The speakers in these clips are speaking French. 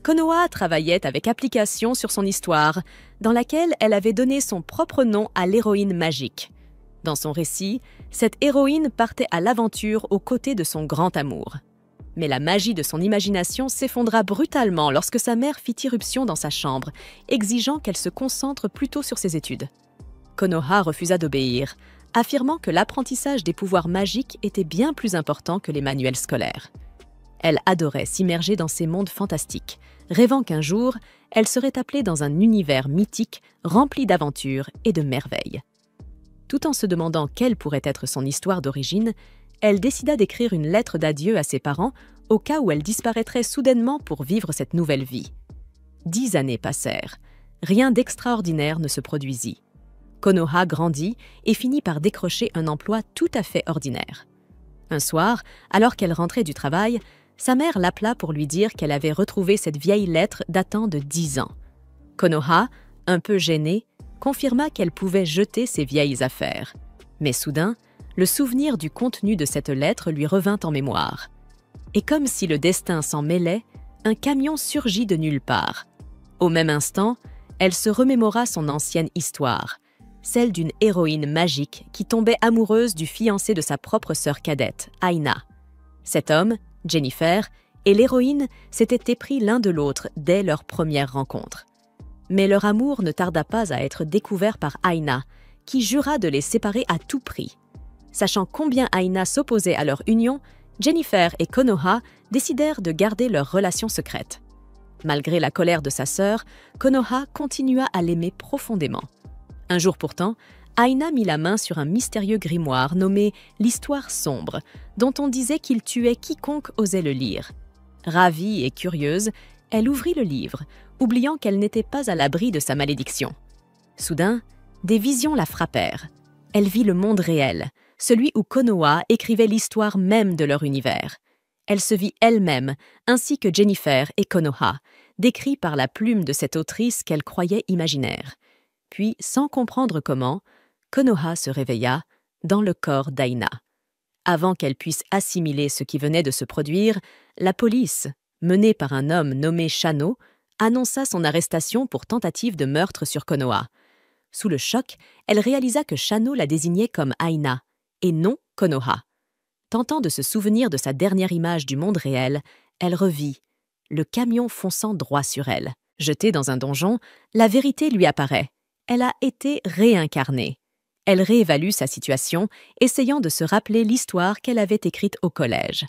Konoha travaillait avec application sur son histoire, dans laquelle elle avait donné son propre nom à l'héroïne magique. Dans son récit, cette héroïne partait à l'aventure aux côtés de son grand amour. Mais la magie de son imagination s'effondra brutalement lorsque sa mère fit irruption dans sa chambre, exigeant qu'elle se concentre plutôt sur ses études. Konoha refusa d'obéir, affirmant que l'apprentissage des pouvoirs magiques était bien plus important que les manuels scolaires. Elle adorait s'immerger dans ces mondes fantastiques, rêvant qu'un jour, elle serait appelée dans un univers mythique rempli d'aventures et de merveilles. Tout en se demandant quelle pourrait être son histoire d'origine, elle décida d'écrire une lettre d'adieu à ses parents au cas où elle disparaîtrait soudainement pour vivre cette nouvelle vie. 10 années passèrent. Rien d'extraordinaire ne se produisit. Konoha grandit et finit par décrocher un emploi tout à fait ordinaire. Un soir, alors qu'elle rentrait du travail, sa mère l'appela pour lui dire qu'elle avait retrouvé cette vieille lettre datant de 10 ans. Konoha, un peu gênée, confirma qu'elle pouvait jeter ses vieilles affaires. Mais soudain, le souvenir du contenu de cette lettre lui revint en mémoire. Et comme si le destin s'en mêlait, un camion surgit de nulle part. Au même instant, elle se remémora son ancienne histoire, celle d'une héroïne magique qui tombait amoureuse du fiancé de sa propre sœur cadette, Aina. Cet homme, Jennifer, et l'héroïne s'étaient épris l'un de l'autre dès leur première rencontre. Mais leur amour ne tarda pas à être découvert par Aina, qui jura de les séparer à tout prix. Sachant combien Aina s'opposait à leur union, Jennifer et Konoha décidèrent de garder leur relation secrète. Malgré la colère de sa sœur, Konoha continua à l'aimer profondément. Un jour pourtant, Aina mit la main sur un mystérieux grimoire nommé « L'Histoire sombre », dont on disait qu'il tuait quiconque osait le lire. Ravie et curieuse, elle ouvrit le livre, oubliant qu'elle n'était pas à l'abri de sa malédiction. Soudain, des visions la frappèrent. Elle vit le monde réel, celui où Konoha écrivait l'histoire même de leur univers. Elle se vit elle-même, ainsi que Jennifer et Konoha, décrits par la plume de cette autrice qu'elle croyait imaginaire. Puis, sans comprendre comment, Konoha se réveilla dans le corps d'Aina. Avant qu'elle puisse assimiler ce qui venait de se produire, la police, menée par un homme nommé Shano, annonça son arrestation pour tentative de meurtre sur Konoha. Sous le choc, elle réalisa que Shano la désignait comme Aina, et non Konoha. Tentant de se souvenir de sa dernière image du monde réel, elle revit, le camion fonçant droit sur elle. Jetée dans un donjon, la vérité lui apparaît. Elle a été réincarnée. Elle réévalue sa situation, essayant de se rappeler l'histoire qu'elle avait écrite au collège.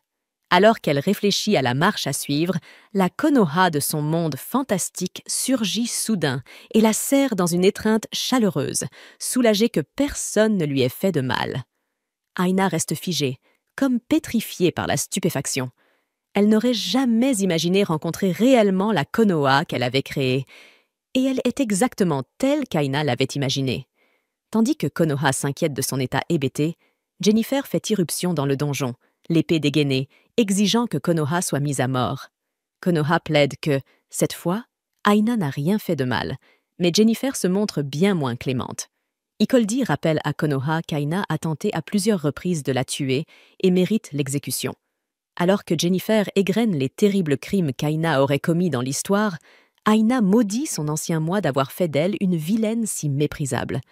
Alors qu'elle réfléchit à la marche à suivre, la Konoha de son monde fantastique surgit soudain et la serre dans une étreinte chaleureuse, soulagée que personne ne lui ait fait de mal. Aina reste figée, comme pétrifiée par la stupéfaction. Elle n'aurait jamais imaginé rencontrer réellement la Konoha qu'elle avait créée, et elle est exactement telle qu'Aina l'avait imaginée. Tandis que Konoha s'inquiète de son état hébété, Jennifer fait irruption dans le donjon, l'épée dégainée, exigeant que Konoha soit mise à mort. Konoha plaide que, cette fois, Aina n'a rien fait de mal, mais Jennifer se montre bien moins clémente. Ikoldi rappelle à Konoha qu'Aina a tenté à plusieurs reprises de la tuer et mérite l'exécution. Alors que Jennifer égrène les terribles crimes qu'Aina aurait commis dans l'histoire, Aina maudit son ancien moi d'avoir fait d'elle une vilaine si méprisable.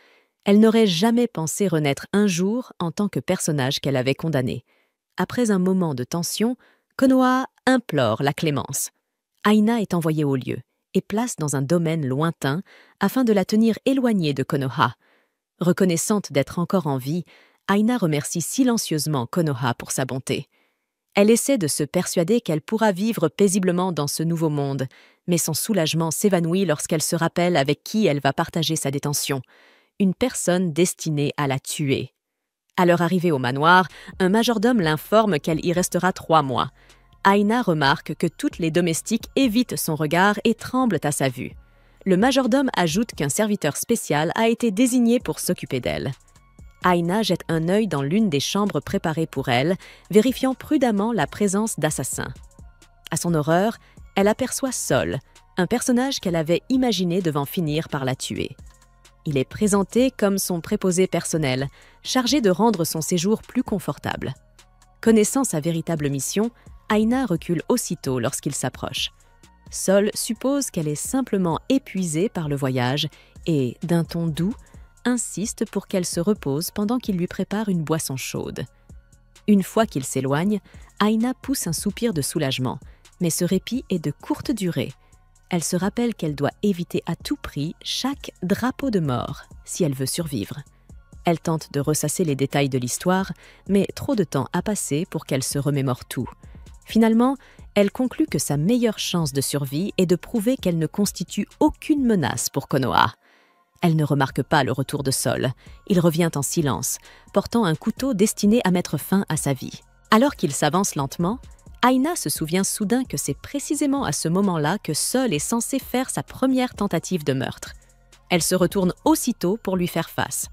Elle n'aurait jamais pensé renaître un jour en tant que personnage qu'elle avait condamné. Après un moment de tension, Konoha implore la clémence. Aina est envoyée au lieu et place dans un domaine lointain afin de la tenir éloignée de Konoha. Reconnaissante d'être encore en vie, Aina remercie silencieusement Konoha pour sa bonté. Elle essaie de se persuader qu'elle pourra vivre paisiblement dans ce nouveau monde, mais son soulagement s'évanouit lorsqu'elle se rappelle avec qui elle va partager sa détention, une personne destinée à la tuer. À leur arrivée au manoir, un majordome l'informe qu'elle y restera 3 mois. Aina remarque que toutes les domestiques évitent son regard et tremblent à sa vue. Le majordome ajoute qu'un serviteur spécial a été désigné pour s'occuper d'elle. Aina jette un œil dans l'une des chambres préparées pour elle, vérifiant prudemment la présence d'assassins. À son horreur, elle aperçoit Sol, un personnage qu'elle avait imaginé devant finir par la tuer. Il est présenté comme son préposé personnel, chargé de rendre son séjour plus confortable. Connaissant sa véritable mission, Aina recule aussitôt lorsqu'il s'approche. Sol suppose qu'elle est simplement épuisée par le voyage et, d'un ton doux, insiste pour qu'elle se repose pendant qu'il lui prépare une boisson chaude. Une fois qu'il s'éloigne, Aina pousse un soupir de soulagement, mais ce répit est de courte durée. Elle se rappelle qu'elle doit éviter à tout prix chaque drapeau de mort si elle veut survivre. Elle tente de ressasser les détails de l'histoire, mais trop de temps a passé pour qu'elle se remémore tout. Finalement, elle conclut que sa meilleure chance de survie est de prouver qu'elle ne constitue aucune menace pour Konoha. Elle ne remarque pas le retour de Sol. Il revient en silence, portant un couteau destiné à mettre fin à sa vie. Alors qu'il s'avance lentement, Aina se souvient soudain que c'est précisément à ce moment-là que Sol est censé faire sa première tentative de meurtre. Elle se retourne aussitôt pour lui faire face.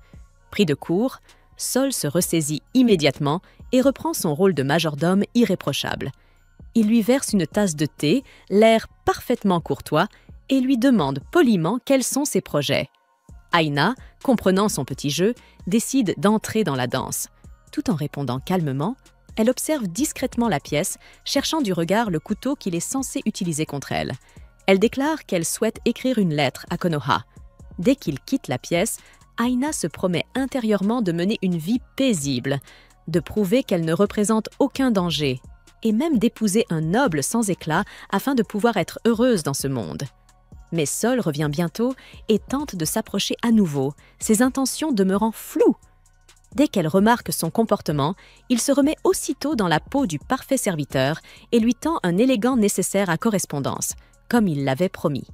Pris de court, Sol se ressaisit immédiatement et reprend son rôle de majordome irréprochable. Il lui verse une tasse de thé, l'air parfaitement courtois, et lui demande poliment quels sont ses projets. Aina, comprenant son petit jeu, décide d'entrer dans la danse. Tout en répondant calmement, elle observe discrètement la pièce, cherchant du regard le couteau qu'il est censé utiliser contre elle. Elle déclare qu'elle souhaite écrire une lettre à Konoha. Dès qu'il quitte la pièce, Aina se promet intérieurement de mener une vie paisible, de prouver qu'elle ne représente aucun danger, et même d'épouser un noble sans éclat afin de pouvoir être heureuse dans ce monde. Mais Sol revient bientôt et tente de s'approcher à nouveau, ses intentions demeurant floues. Dès qu'elle remarque son comportement, il se remet aussitôt dans la peau du parfait serviteur et lui tend un élégant nécessaire à correspondance, comme il l'avait promis.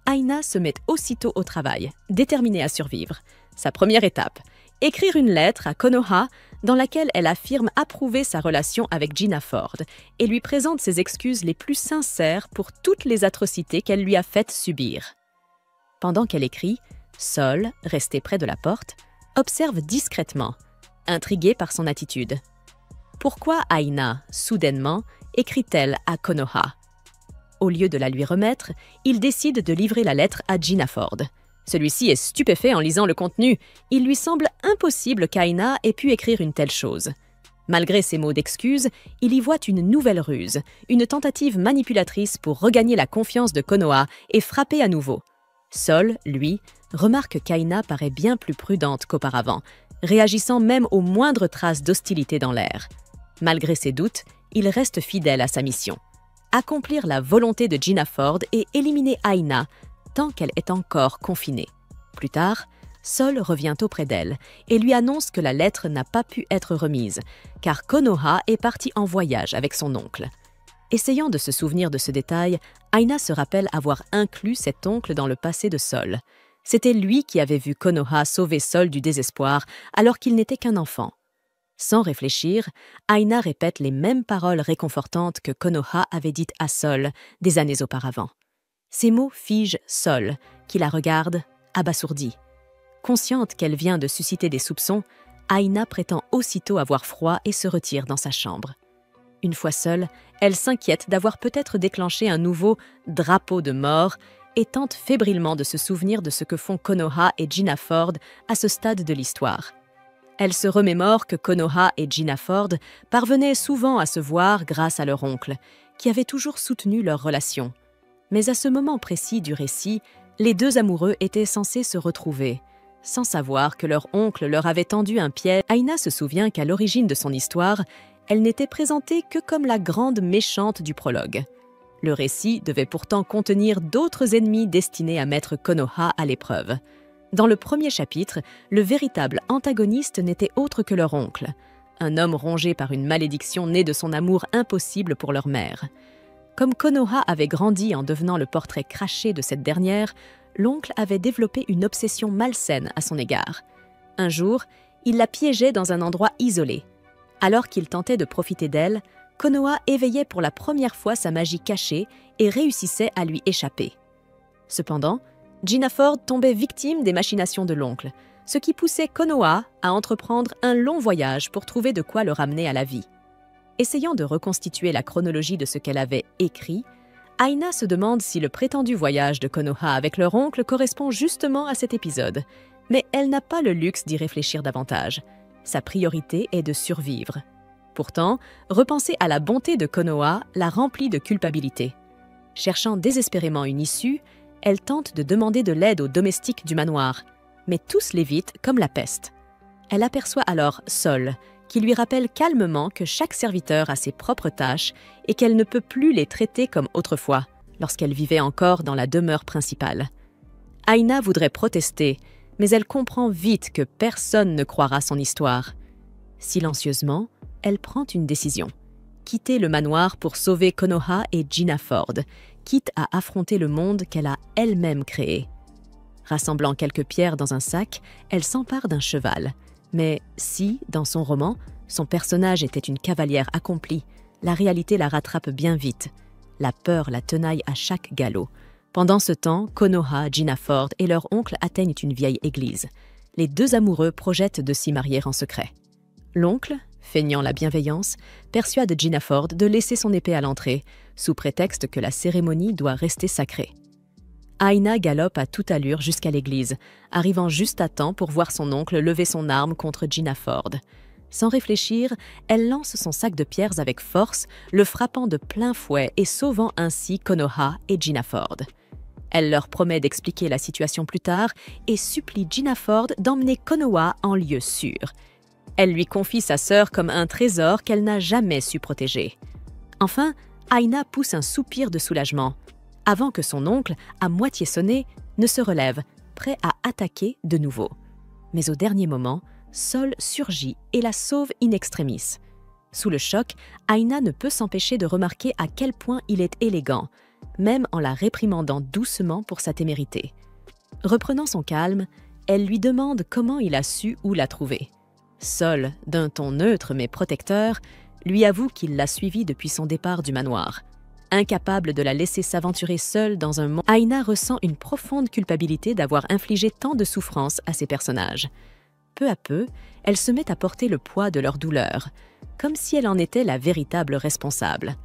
Aina se met aussitôt au travail, déterminée à survivre. Sa première étape, écrire une lettre à Konoha dans laquelle elle affirme approuver sa relation avec Gina Ford et lui présente ses excuses les plus sincères pour toutes les atrocités qu'elle lui a faites subir. Pendant qu'elle écrit, Sol, resté près de la porte, observe discrètement, intriguée par son attitude. Pourquoi Aina, soudainement, écrit-elle à Konoha? Au lieu de la lui remettre, il décide de livrer la lettre à Gina Ford. Celui-ci est stupéfait en lisant le contenu. Il lui semble impossible qu'Aina ait pu écrire une telle chose. Malgré ses mots d'excuse, il y voit une nouvelle ruse, une tentative manipulatrice pour regagner la confiance de Konoha et frapper à nouveau. Sol, lui, remarque qu'Aina paraît bien plus prudente qu'auparavant, réagissant même aux moindres traces d'hostilité dans l'air. Malgré ses doutes, il reste fidèle à sa mission. Accomplir la volonté de Gina Ford et éliminer Aina tant qu'elle est encore confinée. Plus tard, Sol revient auprès d'elle et lui annonce que la lettre n'a pas pu être remise, car Konoha est parti en voyage avec son oncle. Essayant de se souvenir de ce détail, Aina se rappelle avoir inclus cet oncle dans le passé de Sol. C'était lui qui avait vu Konoha sauver Sol du désespoir alors qu'il n'était qu'un enfant. Sans réfléchir, Aina répète les mêmes paroles réconfortantes que Konoha avait dites à Sol des années auparavant. Ces mots figent Sol, qui la regarde, abasourdie. Consciente qu'elle vient de susciter des soupçons, Aina prétend aussitôt avoir froid et se retire dans sa chambre. Une fois seule, elle s'inquiète d'avoir peut-être déclenché un nouveau « drapeau de mort » et tente fébrilement de se souvenir de ce que font Konoha et Gina Ford à ce stade de l'histoire. Elle se remémore que Konoha et Gina Ford parvenaient souvent à se voir grâce à leur oncle, qui avait toujours soutenu leur relation. Mais à ce moment précis du récit, les deux amoureux étaient censés se retrouver. Sans savoir que leur oncle leur avait tendu un piège, Aina se souvient qu'à l'origine de son histoire, elle n'était présentée que comme la grande méchante du prologue. Le récit devait pourtant contenir d'autres ennemis destinés à mettre Konoha à l'épreuve. Dans le premier chapitre, le véritable antagoniste n'était autre que leur oncle, un homme rongé par une malédiction née de son amour impossible pour leur mère. Comme Konoha avait grandi en devenant le portrait craché de cette dernière, l'oncle avait développé une obsession malsaine à son égard. Un jour, il la piégeait dans un endroit isolé. Alors qu'il tentait de profiter d'elle, Konoha éveillait pour la première fois sa magie cachée et réussissait à lui échapper. Cependant, Gina Ford tombait victime des machinations de l'oncle, ce qui poussait Konoha à entreprendre un long voyage pour trouver de quoi le ramener à la vie. Essayant de reconstituer la chronologie de ce qu'elle avait écrit, Aina se demande si le prétendu voyage de Konoha avec leur oncle correspond justement à cet épisode. Mais elle n'a pas le luxe d'y réfléchir davantage. Sa priorité est de survivre. Pourtant, repenser à la bonté de Konoha la remplit de culpabilité. Cherchant désespérément une issue, elle tente de demander de l'aide aux domestiques du manoir, mais tous l'évitent comme la peste. Elle aperçoit alors Sol, qui lui rappelle calmement que chaque serviteur a ses propres tâches et qu'elle ne peut plus les traiter comme autrefois, lorsqu'elle vivait encore dans la demeure principale. Aina voudrait protester, mais elle comprend vite que personne ne croira son histoire. Silencieusement, elle prend une décision. Quitter le manoir pour sauver Konoha et Gina Ford, quitte à affronter le monde qu'elle a elle-même créé. Rassemblant quelques pierres dans un sac, elle s'empare d'un cheval. Mais si, dans son roman, son personnage était une cavalière accomplie, la réalité la rattrape bien vite. La peur la tenaille à chaque galop. Pendant ce temps, Konoha, Gina Ford et leur oncle atteignent une vieille église. Les deux amoureux projettent de s'y marier en secret. L'oncle, feignant la bienveillance, persuade Gina Ford de laisser son épée à l'entrée, sous prétexte que la cérémonie doit rester sacrée. Aina galope à toute allure jusqu'à l'église, arrivant juste à temps pour voir son oncle lever son arme contre Gina Ford. Sans réfléchir, elle lance son sac de pierres avec force, le frappant de plein fouet et sauvant ainsi Konoha et Gina Ford. Elle leur promet d'expliquer la situation plus tard et supplie Gina Ford d'emmener Konoha en lieu sûr. Elle lui confie sa sœur comme un trésor qu'elle n'a jamais su protéger. Enfin, Aina pousse un soupir de soulagement, avant que son oncle, à moitié sonné, ne se relève, prêt à attaquer de nouveau. Mais au dernier moment, Sol surgit et la sauve in extremis. Sous le choc, Aina ne peut s'empêcher de remarquer à quel point il est élégant, même en la réprimandant doucement pour sa témérité. Reprenant son calme, elle lui demande comment il a su où la trouver. Sol, d'un ton neutre mais protecteur, lui avoue qu'il l'a suivie depuis son départ du manoir. Incapable de la laisser s'aventurer seule dans un monde, Aina ressent une profonde culpabilité d'avoir infligé tant de souffrances à ses personnages. Peu à peu, elle se met à porter le poids de leur douleur, comme si elle en était la véritable responsable.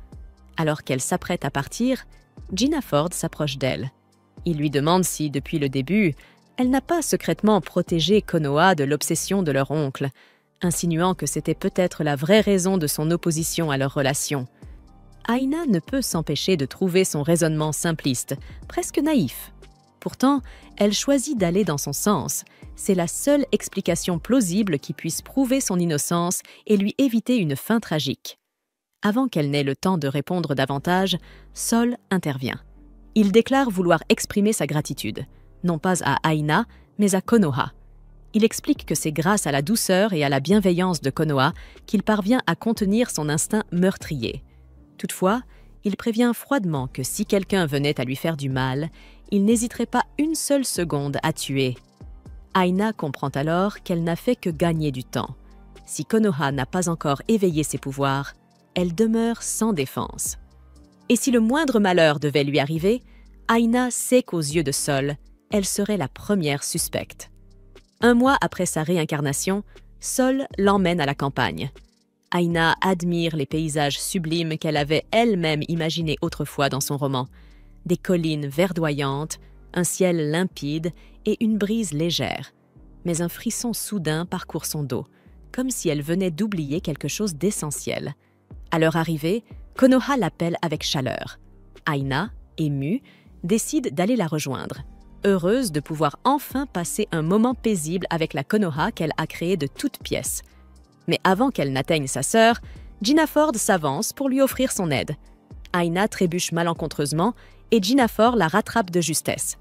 Alors qu'elle s'apprête à partir, Gina Ford s'approche d'elle. Il lui demande si, depuis le début, elle n'a pas secrètement protégé Konoha de l'obsession de leur oncle, insinuant que c'était peut-être la vraie raison de son opposition à leur relation. Aina ne peut s'empêcher de trouver son raisonnement simpliste, presque naïf. Pourtant, elle choisit d'aller dans son sens. C'est la seule explication plausible qui puisse prouver son innocence et lui éviter une fin tragique. Avant qu'elle n'ait le temps de répondre davantage, Sol intervient. Il déclare vouloir exprimer sa gratitude, non pas à Aina, mais à Konoha. Il explique que c'est grâce à la douceur et à la bienveillance de Konoha qu'il parvient à contenir son instinct meurtrier. Toutefois, il prévient froidement que si quelqu'un venait à lui faire du mal, il n'hésiterait pas une seule seconde à tuer. Aina comprend alors qu'elle n'a fait que gagner du temps. Si Konoha n'a pas encore éveillé ses pouvoirs, elle demeure sans défense. Et si le moindre malheur devait lui arriver, Aina sait qu'aux yeux de Sol, elle serait la première suspecte. 1 mois après sa réincarnation, Sol l'emmène à la campagne. Aina admire les paysages sublimes qu'elle avait elle-même imaginés autrefois dans son roman. Des collines verdoyantes, un ciel limpide et une brise légère. Mais un frisson soudain parcourt son dos, comme si elle venait d'oublier quelque chose d'essentiel. À leur arrivée, Konoha l'appelle avec chaleur. Aina, émue, décide d'aller la rejoindre, heureuse de pouvoir enfin passer un moment paisible avec la Konoha qu'elle a créée de toutes pièces. Mais avant qu'elle n'atteigne sa sœur, Gina Ford s'avance pour lui offrir son aide. Aina trébuche malencontreusement et Gina Ford la rattrape de justesse.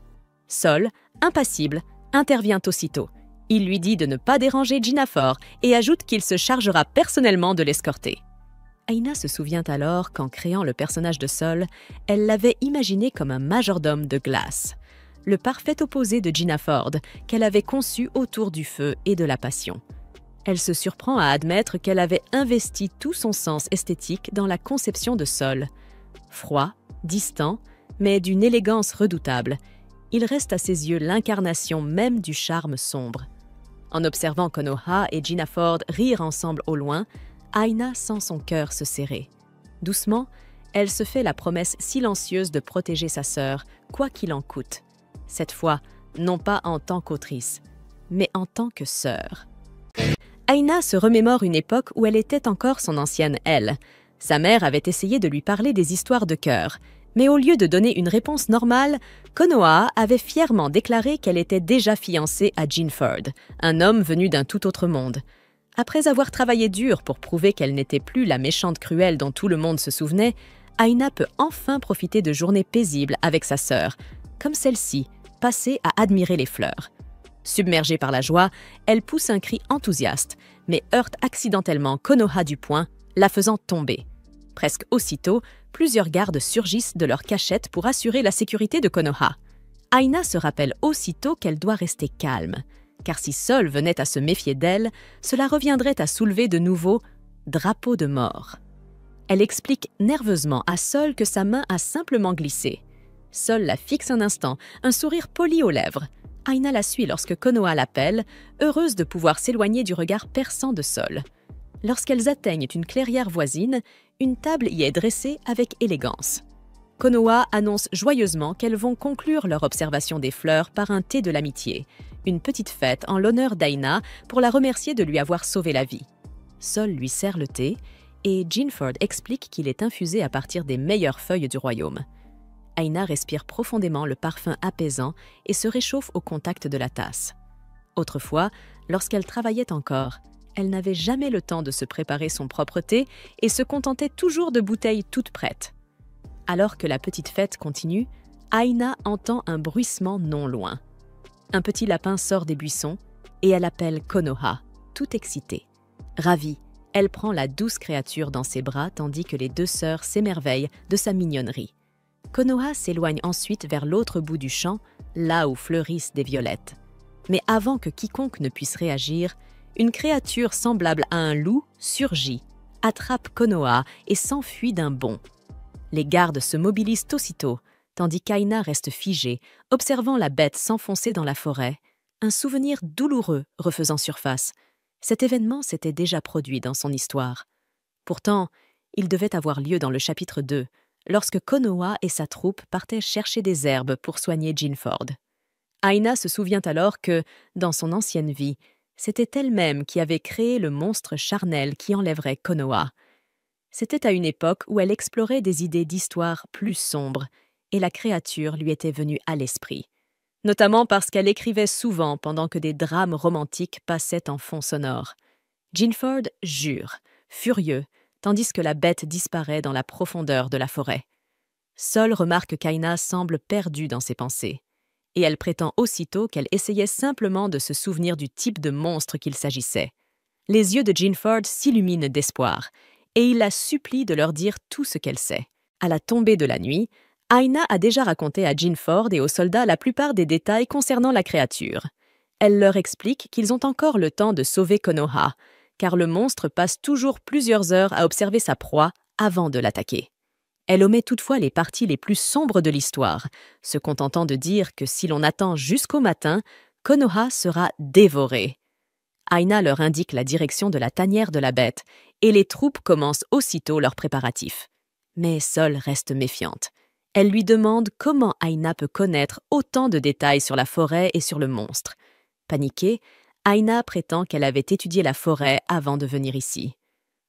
Sol, impassible, intervient aussitôt. Il lui dit de ne pas déranger Gina Ford et ajoute qu'il se chargera personnellement de l'escorter. Aina se souvient alors qu'en créant le personnage de Sol, elle l'avait imaginé comme un majordome de glace, le parfait opposé de Gina Ford qu'elle avait conçu autour du feu et de la passion. Elle se surprend à admettre qu'elle avait investi tout son sens esthétique dans la conception de Sol. Froid, distant, mais d'une élégance redoutable, il reste à ses yeux l'incarnation même du charme sombre. En observant Konoha et Gina Ford rire ensemble au loin, Aina sent son cœur se serrer. Doucement, elle se fait la promesse silencieuse de protéger sa sœur, quoi qu'il en coûte. Cette fois, non pas en tant qu'autrice, mais en tant que sœur. Aina se remémore une époque où elle était encore son ancienne elle. Sa mère avait essayé de lui parler des histoires de cœur, Mais au lieu de donner une réponse normale, Konoha avait fièrement déclaré qu'elle était déjà fiancée à Jinford, un homme venu d'un tout autre monde. Après avoir travaillé dur pour prouver qu'elle n'était plus la méchante cruelle dont tout le monde se souvenait, Aina peut enfin profiter de journées paisibles avec sa sœur, comme celle-ci, passée à admirer les fleurs. Submergée par la joie, elle pousse un cri enthousiaste, mais heurte accidentellement Konoha du poing, la faisant tomber. Presque aussitôt, plusieurs gardes surgissent de leur cachette pour assurer la sécurité de Konoha. Aina se rappelle aussitôt qu'elle doit rester calme, car si Sol venait à se méfier d'elle, cela reviendrait à soulever de nouveau « drapeau de mort ». Elle explique nerveusement à Sol que sa main a simplement glissé. Sol la fixe un instant, un sourire poli aux lèvres. Aina la suit lorsque Konoha l'appelle, heureuse de pouvoir s'éloigner du regard perçant de Sol. Lorsqu'elles atteignent une clairière voisine, une table y est dressée avec élégance. Konoha annonce joyeusement qu'elles vont conclure leur observation des fleurs par un thé de l'amitié, une petite fête en l'honneur d'Aina pour la remercier de lui avoir sauvé la vie. Sol lui sert le thé et Jinford explique qu'il est infusé à partir des meilleures feuilles du royaume. Aina respire profondément le parfum apaisant et se réchauffe au contact de la tasse. Autrefois, lorsqu'elle travaillait encore, elle n'avait jamais le temps de se préparer son propre thé et se contentait toujours de bouteilles toutes prêtes. Alors que la petite fête continue, Aina entend un bruissement non loin. Un petit lapin sort des buissons et elle appelle Konoha, tout excitée. Ravie, elle prend la douce créature dans ses bras tandis que les deux sœurs s'émerveillent de sa mignonnerie. Konoha s'éloigne ensuite vers l'autre bout du champ, là où fleurissent des violettes. Mais avant que quiconque ne puisse réagir, une créature semblable à un loup surgit, attrape Konoha et s'enfuit d'un bond. Les gardes se mobilisent aussitôt, tandis qu'Aina reste figée, observant la bête s'enfoncer dans la forêt, un souvenir douloureux refaisant surface. Cet événement s'était déjà produit dans son histoire. Pourtant, il devait avoir lieu dans le chapitre 2, lorsque Konoha et sa troupe partaient chercher des herbes pour soigner Jinford. Aina se souvient alors que, dans son ancienne vie, c'était elle-même qui avait créé le monstre charnel qui enlèverait Konoha. C'était à une époque où elle explorait des idées d'histoire plus sombres, et la créature lui était venue à l'esprit. Notamment parce qu'elle écrivait souvent pendant que des drames romantiques passaient en fond sonore. Jinford jure, furieux, tandis que la bête disparaît dans la profondeur de la forêt. Sol remarque qu'Aina semble perdue dans ses pensées, et elle prétend aussitôt qu'elle essayait simplement de se souvenir du type de monstre qu'il s'agissait. Les yeux de Jinford s'illuminent d'espoir, et il la supplie de leur dire tout ce qu'elle sait. À la tombée de la nuit, Aina a déjà raconté à Jinford et aux soldats la plupart des détails concernant la créature. Elle leur explique qu'ils ont encore le temps de sauver Konoha, car le monstre passe toujours plusieurs heures à observer sa proie avant de l'attaquer. Elle omet toutefois les parties les plus sombres de l'histoire, se contentant de dire que si l'on attend jusqu'au matin, Konoha sera dévorée. Aina leur indique la direction de la tanière de la bête, et les troupes commencent aussitôt leurs préparatifs. Mais Sol reste méfiante. Elle lui demande comment Aina peut connaître autant de détails sur la forêt et sur le monstre. Paniquée, Aina prétend qu'elle avait étudié la forêt avant de venir ici.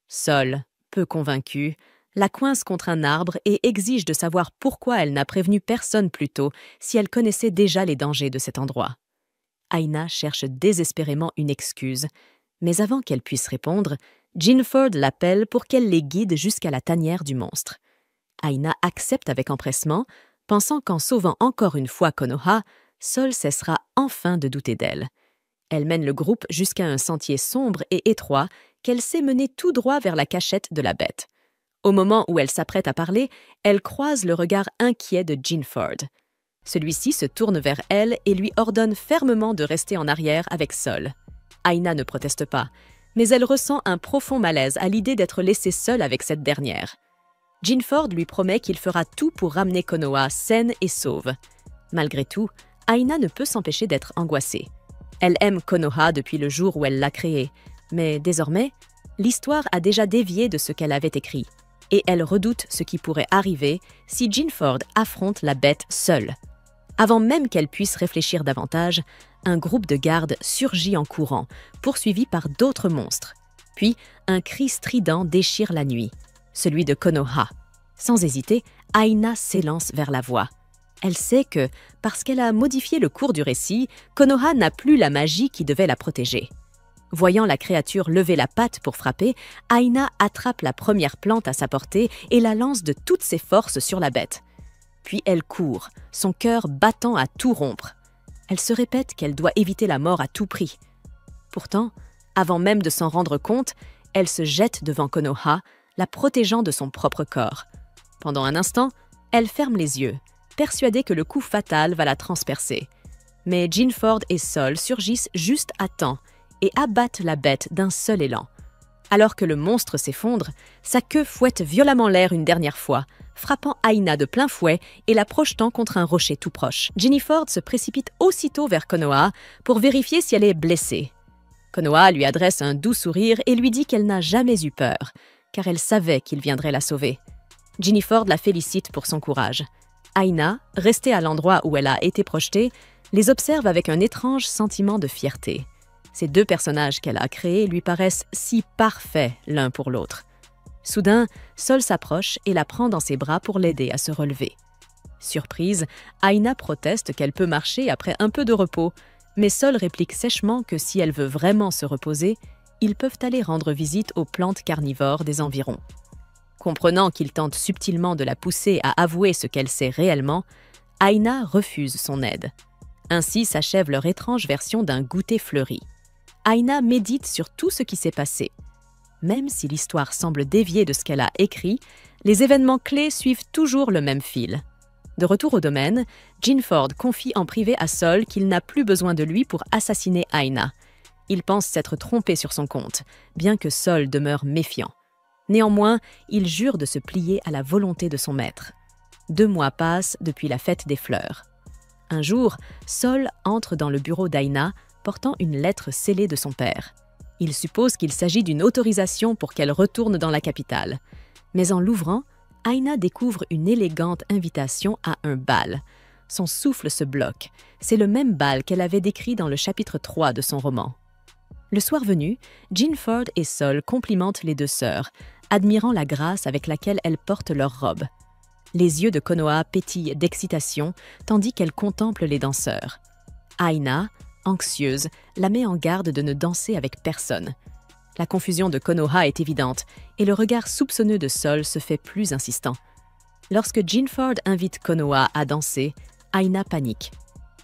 Sol, peu convaincue, la coince contre un arbre et exige de savoir pourquoi elle n'a prévenu personne plus tôt si elle connaissait déjà les dangers de cet endroit. Aina cherche désespérément une excuse, mais avant qu'elle puisse répondre, Jinford l'appelle pour qu'elle les guide jusqu'à la tanière du monstre. Aina accepte avec empressement, pensant qu'en sauvant encore une fois Konoha, Sol cessera enfin de douter d'elle. Elle mène le groupe jusqu'à un sentier sombre et étroit qu'elle sait mener tout droit vers la cachette de la bête. Au moment où elle s'apprête à parler, elle croise le regard inquiet de Jinford. Celui-ci se tourne vers elle et lui ordonne fermement de rester en arrière avec Sol. Aina ne proteste pas, mais elle ressent un profond malaise à l'idée d'être laissée seule avec cette dernière. Jinford lui promet qu'il fera tout pour ramener Konoha saine et sauve. Malgré tout, Aina ne peut s'empêcher d'être angoissée. Elle aime Konoha depuis le jour où elle l'a créée, mais désormais, l'histoire a déjà dévié de ce qu'elle avait écrit, et elle redoute ce qui pourrait arriver si Jinford affronte la bête seule. Avant même qu'elle puisse réfléchir davantage, un groupe de gardes surgit en courant, poursuivi par d'autres monstres. Puis, un cri strident déchire la nuit, celui de Konoha. Sans hésiter, Aina s'élance vers la voix. Elle sait que, parce qu'elle a modifié le cours du récit, Konoha n'a plus la magie qui devait la protéger. Voyant la créature lever la patte pour frapper, Aina attrape la première plante à sa portée et la lance de toutes ses forces sur la bête. Puis elle court, son cœur battant à tout rompre. Elle se répète qu'elle doit éviter la mort à tout prix. Pourtant, avant même de s'en rendre compte, elle se jette devant Konoha, la protégeant de son propre corps. Pendant un instant, elle ferme les yeux, persuadée que le coup fatal va la transpercer. Mais Jinford et Sol surgissent juste à temps et abattent la bête d'un seul élan. Alors que le monstre s'effondre, sa queue fouette violemment l'air une dernière fois, frappant Aina de plein fouet et la projetant contre un rocher tout proche. Jinford se précipite aussitôt vers Konoha pour vérifier si elle est blessée. Konoha lui adresse un doux sourire et lui dit qu'elle n'a jamais eu peur, car elle savait qu'il viendrait la sauver. Jinford la félicite pour son courage. Aina, restée à l'endroit où elle a été projetée, les observe avec un étrange sentiment de fierté. Ces deux personnages qu'elle a créés lui paraissent si parfaits l'un pour l'autre. Soudain, Sol s'approche et la prend dans ses bras pour l'aider à se relever. Surprise, Aina proteste qu'elle peut marcher après un peu de repos, mais Sol réplique sèchement que si elle veut vraiment se reposer, ils peuvent aller rendre visite aux plantes carnivores des environs. Comprenant qu'il tente subtilement de la pousser à avouer ce qu'elle sait réellement, Aina refuse son aide. Ainsi s'achève leur étrange version d'un goûter fleuri. Aina médite sur tout ce qui s'est passé. Même si l'histoire semble dévier de ce qu'elle a écrit, les événements clés suivent toujours le même fil. De retour au domaine, Jinford confie en privé à Sol qu'il n'a plus besoin de lui pour assassiner Aina. Il pense s'être trompé sur son compte, bien que Sol demeure méfiant. Néanmoins, il jure de se plier à la volonté de son maître. 2 mois passent depuis la fête des fleurs. Un jour, Sol entre dans le bureau d'Aina, portant une lettre scellée de son père. Il suppose qu'il s'agit d'une autorisation pour qu'elle retourne dans la capitale. Mais en l'ouvrant, Aina découvre une élégante invitation à un bal. Son souffle se bloque. C'est le même bal qu'elle avait décrit dans le chapitre 3 de son roman. Le soir venu, Jinford et Sol complimentent les deux sœurs, admirant la grâce avec laquelle elles portent leurs robes. Les yeux de Konoha pétillent d'excitation, tandis qu'elle contemple les danseurs. Aina, anxieuse, la met en garde de ne danser avec personne. La confusion de Konoha est évidente, et le regard soupçonneux de Sol se fait plus insistant. Lorsque Jinford invite Konoha à danser, Aina panique.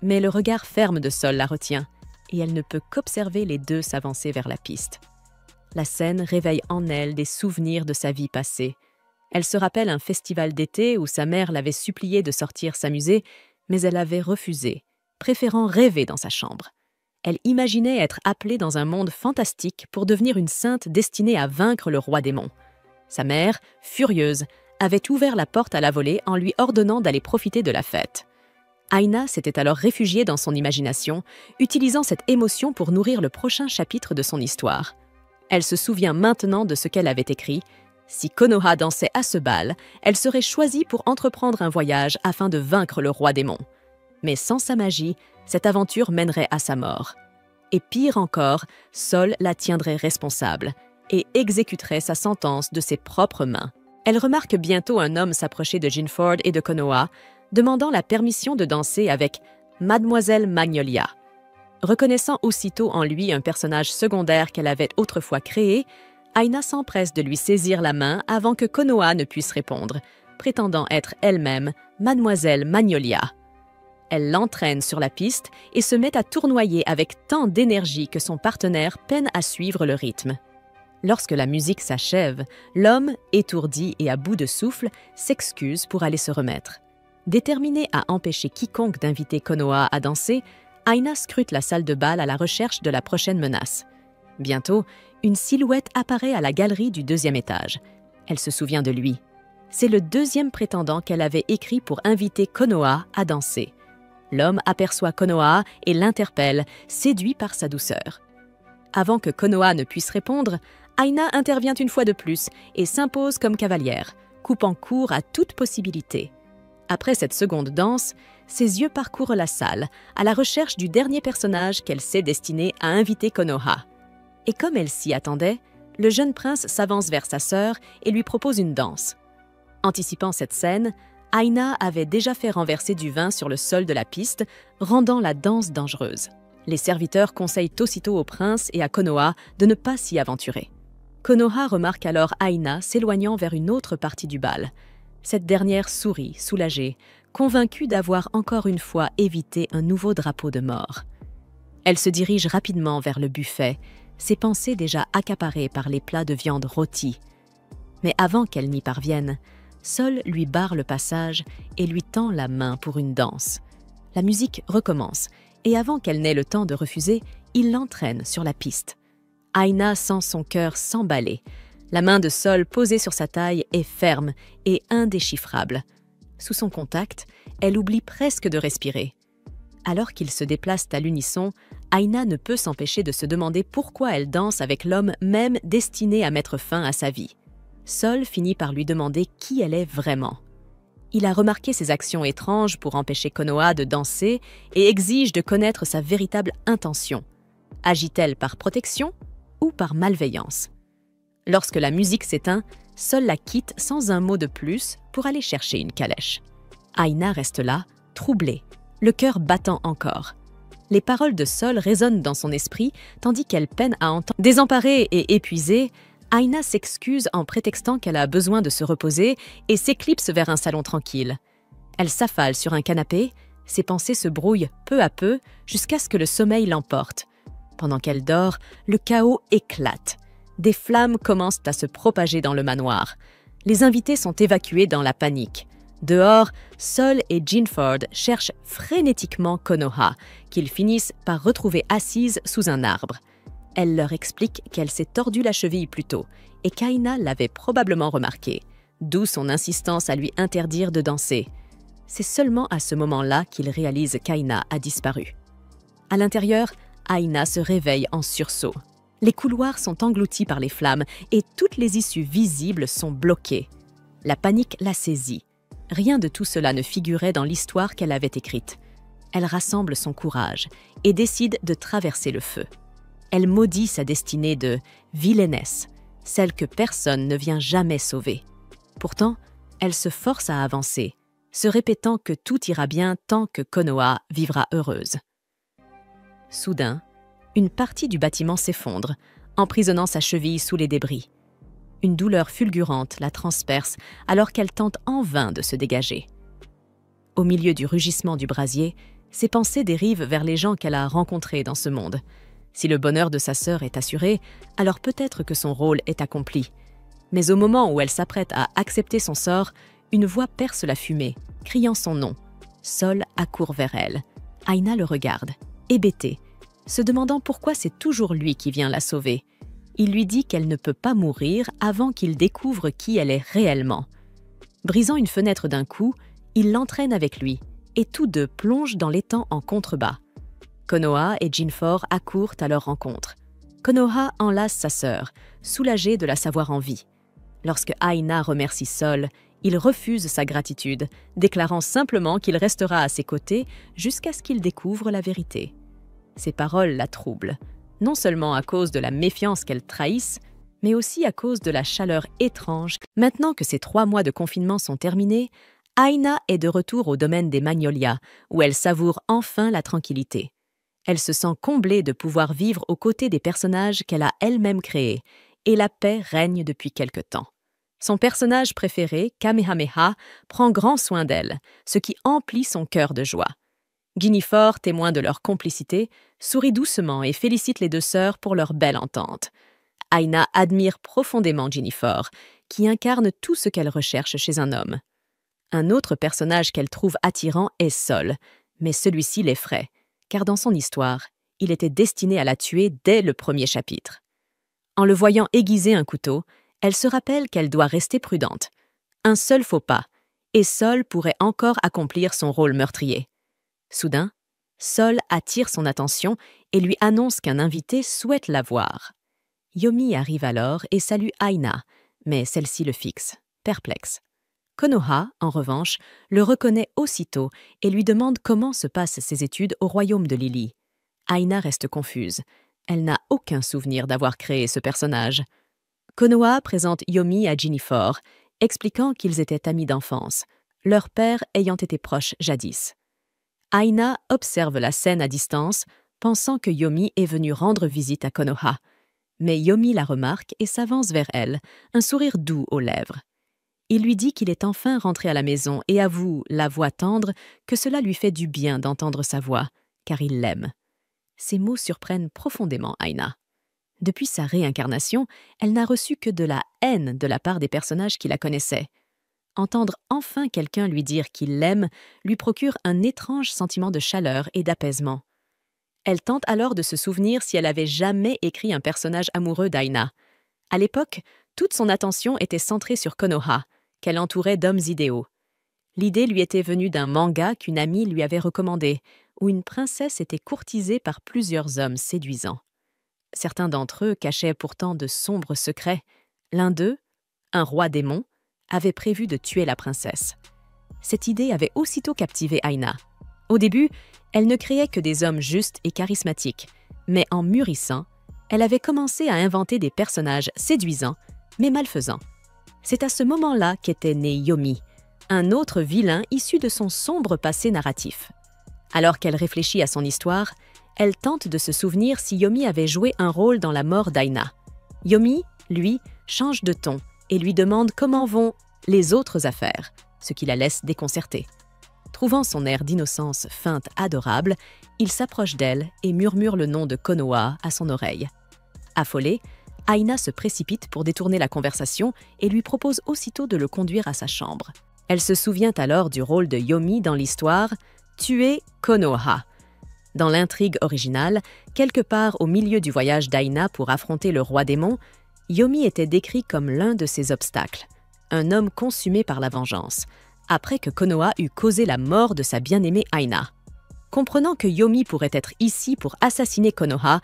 Mais le regard ferme de Sol la retient, et elle ne peut qu'observer les deux s'avancer vers la piste. La scène réveille en elle des souvenirs de sa vie passée. Elle se rappelle un festival d'été où sa mère l'avait suppliée de sortir s'amuser, mais elle avait refusé, préférant rêver dans sa chambre. Elle imaginait être appelée dans un monde fantastique pour devenir une sainte destinée à vaincre le roi démon. Sa mère, furieuse, avait ouvert la porte à la volée en lui ordonnant d'aller profiter de la fête. Aina s'était alors réfugiée dans son imagination, utilisant cette émotion pour nourrir le prochain chapitre de son histoire. Elle se souvient maintenant de ce qu'elle avait écrit. Si Konoha dansait à ce bal, elle serait choisie pour entreprendre un voyage afin de vaincre le roi démon. Mais sans sa magie, cette aventure mènerait à sa mort. Et pire encore, Sol la tiendrait responsable et exécuterait sa sentence de ses propres mains. Elle remarque bientôt un homme s'approcher de Jinford et de Konoha, demandant la permission de danser avec Mademoiselle Magnolia. Reconnaissant aussitôt en lui un personnage secondaire qu'elle avait autrefois créé, Aina s'empresse de lui saisir la main avant que Konoha ne puisse répondre, prétendant être elle-même Mademoiselle Magnolia. Elle l'entraîne sur la piste et se met à tournoyer avec tant d'énergie que son partenaire peine à suivre le rythme. Lorsque la musique s'achève, l'homme, étourdi et à bout de souffle, s'excuse pour aller se remettre. Déterminée à empêcher quiconque d'inviter Konoha à danser, Aina scrute la salle de bal à la recherche de la prochaine menace. Bientôt, une silhouette apparaît à la galerie du 2e étage. Elle se souvient de lui. C'est le 2e prétendant qu'elle avait écrit pour inviter Konoha à danser. L'homme aperçoit Konoha et l'interpelle, séduit par sa douceur. Avant que Konoha ne puisse répondre, Aina intervient une fois de plus et s'impose comme cavalière, coupant court à toute possibilité. Après cette seconde danse, ses yeux parcourent la salle, à la recherche du dernier personnage qu'elle sait destiné à inviter Konoha. Et comme elle s'y attendait, le jeune prince s'avance vers sa sœur et lui propose une danse. Anticipant cette scène, Aina avait déjà fait renverser du vin sur le sol de la piste, rendant la danse dangereuse. Les serviteurs conseillent aussitôt au prince et à Konoha de ne pas s'y aventurer. Konoha remarque alors Aina s'éloignant vers une autre partie du bal. Cette dernière sourit, soulagée, convaincue d'avoir encore une fois évité un nouveau drapeau de mort. Elle se dirige rapidement vers le buffet, ses pensées déjà accaparées par les plats de viande rôtie. Mais avant qu'elle n'y parvienne, Sol lui barre le passage et lui tend la main pour une danse. La musique recommence, et avant qu'elle n'ait le temps de refuser, il l'entraîne sur la piste. Aina sent son cœur s'emballer. La main de Sol posée sur sa taille est ferme et indéchiffrable. Sous son contact, elle oublie presque de respirer. Alors qu'ils se déplacent à l'unisson, Aina ne peut s'empêcher de se demander pourquoi elle danse avec l'homme même destiné à mettre fin à sa vie. Sol finit par lui demander qui elle est vraiment. Il a remarqué ses actions étranges pour empêcher Konoha de danser et exige de connaître sa véritable intention. Agit-elle par protection ou par malveillance? Lorsque la musique s'éteint, Sol la quitte sans un mot de plus pour aller chercher une calèche. Aina reste là, troublée, le cœur battant encore. Les paroles de Sol résonnent dans son esprit tandis qu'elle peine à entendre. Désemparée et épuisée, Aina s'excuse en prétextant qu'elle a besoin de se reposer et s'éclipse vers un salon tranquille. Elle s'affale sur un canapé, ses pensées se brouillent peu à peu jusqu'à ce que le sommeil l'emporte. Pendant qu'elle dort, le chaos éclate. Des flammes commencent à se propager dans le manoir. Les invités sont évacués dans la panique. Dehors, Sol et Jinford cherchent frénétiquement Konoha, qu'ils finissent par retrouver assise sous un arbre. Elle leur explique qu'elle s'est tordu la cheville plus tôt et qu'Aina l'avait probablement remarqué, d'où son insistance à lui interdire de danser. C'est seulement à ce moment-là qu'il réalise qu'Aina a disparu. À l'intérieur, Aina se réveille en sursaut. Les couloirs sont engloutis par les flammes et toutes les issues visibles sont bloquées. La panique la saisit. Rien de tout cela ne figurait dans l'histoire qu'elle avait écrite. Elle rassemble son courage et décide de traverser le feu. Elle maudit sa destinée de vilainesse, celle que personne ne vient jamais sauver. Pourtant, elle se force à avancer, se répétant que tout ira bien tant que Konoha vivra heureuse. Soudain, une partie du bâtiment s'effondre, emprisonnant sa cheville sous les débris. Une douleur fulgurante la transperce alors qu'elle tente en vain de se dégager. Au milieu du rugissement du brasier, ses pensées dérivent vers les gens qu'elle a rencontrés dans ce monde. Si le bonheur de sa sœur est assuré, alors peut-être que son rôle est accompli. Mais au moment où elle s'apprête à accepter son sort, une voix perce la fumée, criant son nom. Sol accourt vers elle. Aina le regarde, hébétée, se demandant pourquoi c'est toujours lui qui vient la sauver. Il lui dit qu'elle ne peut pas mourir avant qu'il découvre qui elle est réellement. Brisant une fenêtre d'un coup, il l'entraîne avec lui, et tous deux plongent dans l'étang en contrebas. Konoha et Jinford accourent à leur rencontre. Konoha enlace sa sœur, soulagée de la savoir en vie. Lorsque Aina remercie Sol, il refuse sa gratitude, déclarant simplement qu'il restera à ses côtés jusqu'à ce qu'il découvre la vérité. Ces paroles la troublent, non seulement à cause de la méfiance qu'elle trahisse, mais aussi à cause de la chaleur étrange. Maintenant que ces 3 mois de confinement sont terminés, Aina est de retour au domaine des Magnolias, où elle savoure enfin la tranquillité. Elle se sent comblée de pouvoir vivre aux côtés des personnages qu'elle a elle-même créés, et la paix règne depuis quelque temps. Son personnage préféré, Kamehameha, prend grand soin d'elle, ce qui emplit son cœur de joie. Jinford, témoin de leur complicité, sourit doucement et félicite les 2 sœurs pour leur belle entente. Aina admire profondément Jinford, qui incarne tout ce qu'elle recherche chez un homme. Un autre personnage qu'elle trouve attirant est Sol, mais celui-ci l'effraie, car dans son histoire, il était destiné à la tuer dès le 1er chapitre. En le voyant aiguiser un couteau, elle se rappelle qu'elle doit rester prudente. Un seul faux pas, et Sol pourrait encore accomplir son rôle meurtrier. Soudain, Sol attire son attention et lui annonce qu'un invité souhaite la voir. Yomi arrive alors et salue Aina, mais celle-ci le fixe, perplexe. Konoha, en revanche, le reconnaît aussitôt et lui demande comment se passent ses études au royaume de Lily. Aina reste confuse. Elle n'a aucun souvenir d'avoir créé ce personnage. Konoha présente Yomi à Jinford expliquant qu'ils étaient amis d'enfance, leur père ayant été proche jadis. Aina observe la scène à distance, pensant que Yomi est venu rendre visite à Konoha. Mais Yomi la remarque et s'avance vers elle, un sourire doux aux lèvres. Il lui dit qu'il est enfin rentré à la maison et avoue, la voix tendre, que cela lui fait du bien d'entendre sa voix, car il l'aime. Ces mots surprennent profondément Aina. Depuis sa réincarnation, elle n'a reçu que de la haine de la part des personnages qui la connaissaient. Entendre enfin quelqu'un lui dire qu'il l'aime lui procure un étrange sentiment de chaleur et d'apaisement. Elle tente alors de se souvenir si elle avait jamais écrit un personnage amoureux d'Aina. À l'époque, toute son attention était centrée sur Konoha, qu'elle entourait d'hommes idéaux. L'idée lui était venue d'un manga qu'une amie lui avait recommandé, où une princesse était courtisée par plusieurs hommes séduisants. Certains d'entre eux cachaient pourtant de sombres secrets. L'un d'eux, un roi démon, avait prévu de tuer la princesse. Cette idée avait aussitôt captivé Aina. Au début, elle ne créait que des hommes justes et charismatiques, mais en mûrissant, elle avait commencé à inventer des personnages séduisants, mais malfaisants. C'est à ce moment-là qu'était né Yomi, un autre vilain issu de son sombre passé narratif. Alors qu'elle réfléchit à son histoire, elle tente de se souvenir si Yomi avait joué un rôle dans la mort d'Aina. Yomi, lui, change de ton et lui demande comment vont les autres affaires, ce qui la laisse déconcertée. Trouvant son air d'innocence feinte adorable, il s'approche d'elle et murmure le nom de Konoha à son oreille. Affolée, Aina se précipite pour détourner la conversation et lui propose aussitôt de le conduire à sa chambre. Elle se souvient alors du rôle de Yomi dans l'histoire « Tuer Konoha ». Dans l'intrigue originale, quelque part au milieu du voyage d'Aina pour affronter le roi démon, Yomi était décrit comme l'un de ses obstacles, un homme consumé par la vengeance, après que Konoha eut causé la mort de sa bien-aimée Aina. Comprenant que Yomi pourrait être ici pour assassiner Konoha,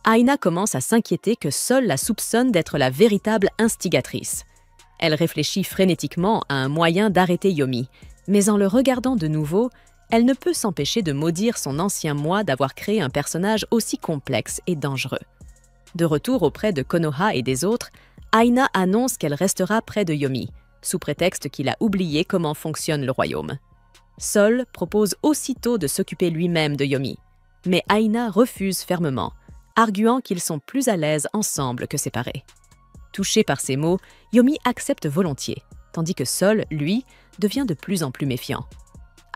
Aina commence à s'inquiéter que seule la soupçonne d'être la véritable instigatrice. Elle réfléchit frénétiquement à un moyen d'arrêter Yomi, mais en le regardant de nouveau, elle ne peut s'empêcher de maudire son ancien moi d'avoir créé un personnage aussi complexe et dangereux. De retour auprès de Konoha et des autres, Aina annonce qu'elle restera près de Yomi, sous prétexte qu'il a oublié comment fonctionne le royaume. Sol propose aussitôt de s'occuper lui-même de Yomi, mais Aina refuse fermement, arguant qu'ils sont plus à l'aise ensemble que séparés. Touché par ces mots, Yomi accepte volontiers, tandis que Sol, lui, devient de plus en plus méfiant.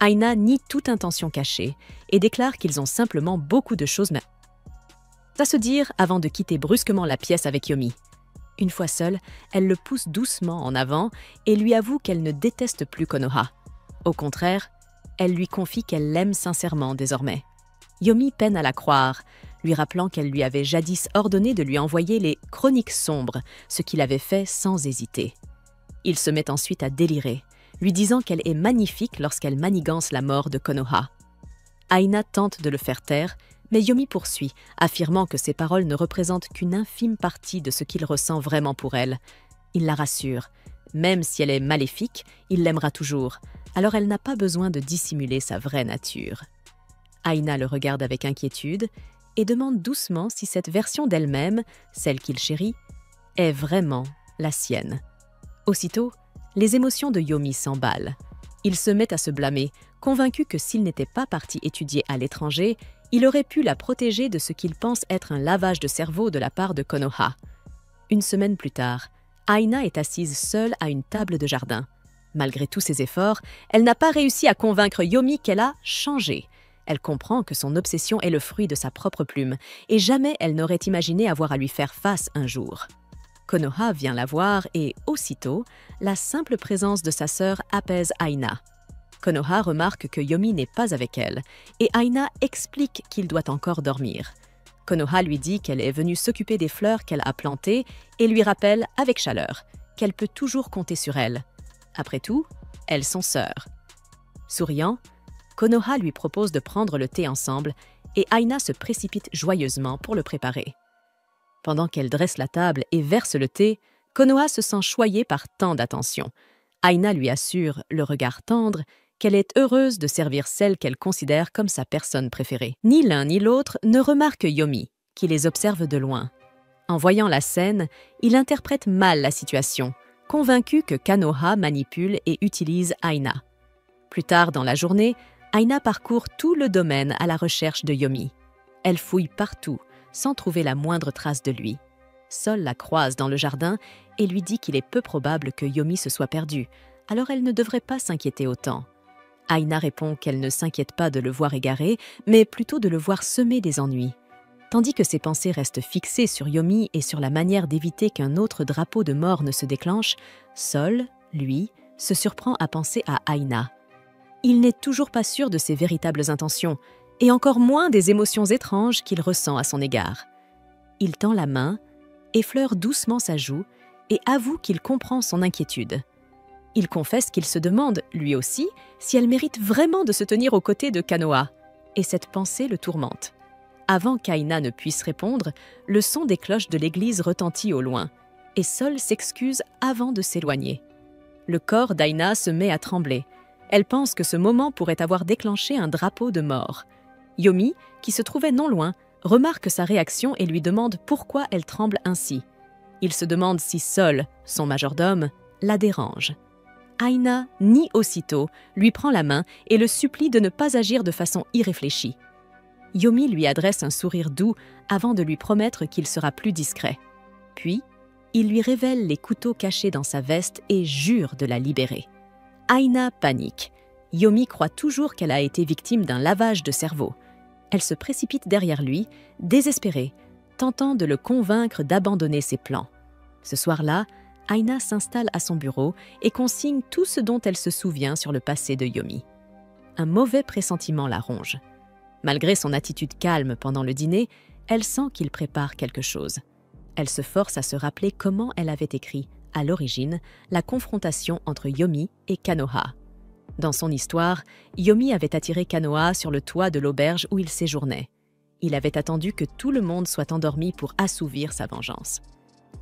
Aina nie toute intention cachée et déclare qu'ils ont simplement beaucoup de choses à se dire avant de quitter brusquement la pièce avec Yomi. Une fois seule, elle le pousse doucement en avant et lui avoue qu'elle ne déteste plus Konoha. Au contraire, elle lui confie qu'elle l'aime sincèrement désormais. Yomi peine à la croire, lui rappelant qu'elle lui avait jadis ordonné de lui envoyer les « chroniques sombres », ce qu'il avait fait sans hésiter. Il se met ensuite à délirer, lui disant qu'elle est magnifique lorsqu'elle manigance la mort de Konoha. Aina tente de le faire taire, mais Yomi poursuit, affirmant que ses paroles ne représentent qu'une infime partie de ce qu'il ressent vraiment pour elle. Il la rassure. Même si elle est maléfique, il l'aimera toujours, alors elle n'a pas besoin de dissimuler sa vraie nature. Aina le regarde avec inquiétude et demande doucement si cette version d'elle-même, celle qu'il chérit, est vraiment la sienne. Aussitôt, les émotions de Yomi s'emballent. Il se met à se blâmer, convaincu que s'il n'était pas parti étudier à l'étranger, il aurait pu la protéger de ce qu'il pense être un lavage de cerveau de la part de Konoha. Une semaine plus tard, Aina est assise seule à une table de jardin. Malgré tous ses efforts, elle n'a pas réussi à convaincre Yomi qu'elle a changé. Elle comprend que son obsession est le fruit de sa propre plume, et jamais elle n'aurait imaginé avoir à lui faire face un jour. Konoha vient la voir et, aussitôt, la simple présence de sa sœur apaise Aina. Konoha remarque que Yomi n'est pas avec elle, et Aina explique qu'il doit encore dormir. Konoha lui dit qu'elle est venue s'occuper des fleurs qu'elle a plantées et lui rappelle, avec chaleur, qu'elle peut toujours compter sur elle. Après tout, elles sont sœurs. Souriant, Konoha lui propose de prendre le thé ensemble et Aina se précipite joyeusement pour le préparer. Pendant qu'elle dresse la table et verse le thé, Konoha se sent choyée par tant d'attention. Aina lui assure, le regard tendre, qu'elle est heureuse de servir celle qu'elle considère comme sa personne préférée. Ni l'un ni l'autre ne remarque Yomi, qui les observe de loin. En voyant la scène, il interprète mal la situation, convaincu que Kanoha manipule et utilise Aina. Plus tard dans la journée, Aina parcourt tout le domaine à la recherche de Yomi. Elle fouille partout, sans trouver la moindre trace de lui. Sol la croise dans le jardin et lui dit qu'il est peu probable que Yomi se soit perdu, alors elle ne devrait pas s'inquiéter autant. Aina répond qu'elle ne s'inquiète pas de le voir égaré, mais plutôt de le voir semer des ennuis. Tandis que ses pensées restent fixées sur Yomi et sur la manière d'éviter qu'un autre drapeau de mort ne se déclenche, Sol, lui, se surprend à penser à Aina. Il n'est toujours pas sûr de ses véritables intentions, et encore moins des émotions étranges qu'il ressent à son égard. Il tend la main, effleure doucement sa joue et avoue qu'il comprend son inquiétude. Il confesse qu'il se demande, lui aussi, si elle mérite vraiment de se tenir aux côtés de Kanoha, et cette pensée le tourmente. Avant qu'Aina ne puisse répondre, le son des cloches de l'église retentit au loin, et Sol s'excuse avant de s'éloigner. Le corps d'Aina se met à trembler. Elle pense que ce moment pourrait avoir déclenché un drapeau de mort. Yomi, qui se trouvait non loin, remarque sa réaction et lui demande pourquoi elle tremble ainsi. Il se demande si Sol, son majordome, la dérange. Aina nie aussitôt, lui prend la main et le supplie de ne pas agir de façon irréfléchie. Yomi lui adresse un sourire doux avant de lui promettre qu'il sera plus discret. Puis, il lui révèle les couteaux cachés dans sa veste et jure de la libérer. Aina panique. Yomi croit toujours qu'elle a été victime d'un lavage de cerveau. Elle se précipite derrière lui, désespérée, tentant de le convaincre d'abandonner ses plans. Ce soir-là, Aina s'installe à son bureau et consigne tout ce dont elle se souvient sur le passé de Yomi. Un mauvais pressentiment la ronge. Malgré son attitude calme pendant le dîner, elle sent qu'il prépare quelque chose. Elle se force à se rappeler comment elle avait écrit, à l'origine, la confrontation entre Yomi et Kanoha. Dans son histoire, Yomi avait attiré Kanoha sur le toit de l'auberge où il séjournait. Il avait attendu que tout le monde soit endormi pour assouvir sa vengeance.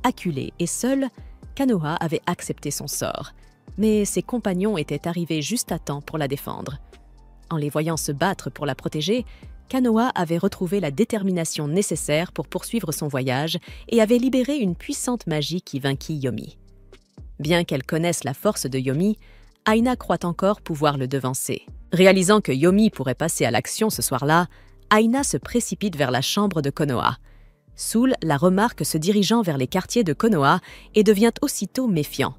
Acculé et seul, Kanoha avait accepté son sort, mais ses compagnons étaient arrivés juste à temps pour la défendre. En les voyant se battre pour la protéger, Kanoha avait retrouvé la détermination nécessaire pour poursuivre son voyage et avait libéré une puissante magie qui vainquit Yomi. Bien qu'elle connaisse la force de Yomi, Aina croit encore pouvoir le devancer. Réalisant que Yomi pourrait passer à l'action ce soir-là, Aina se précipite vers la chambre de Konoha. Soul la remarque se dirigeant vers les quartiers de Konoha et devient aussitôt méfiant.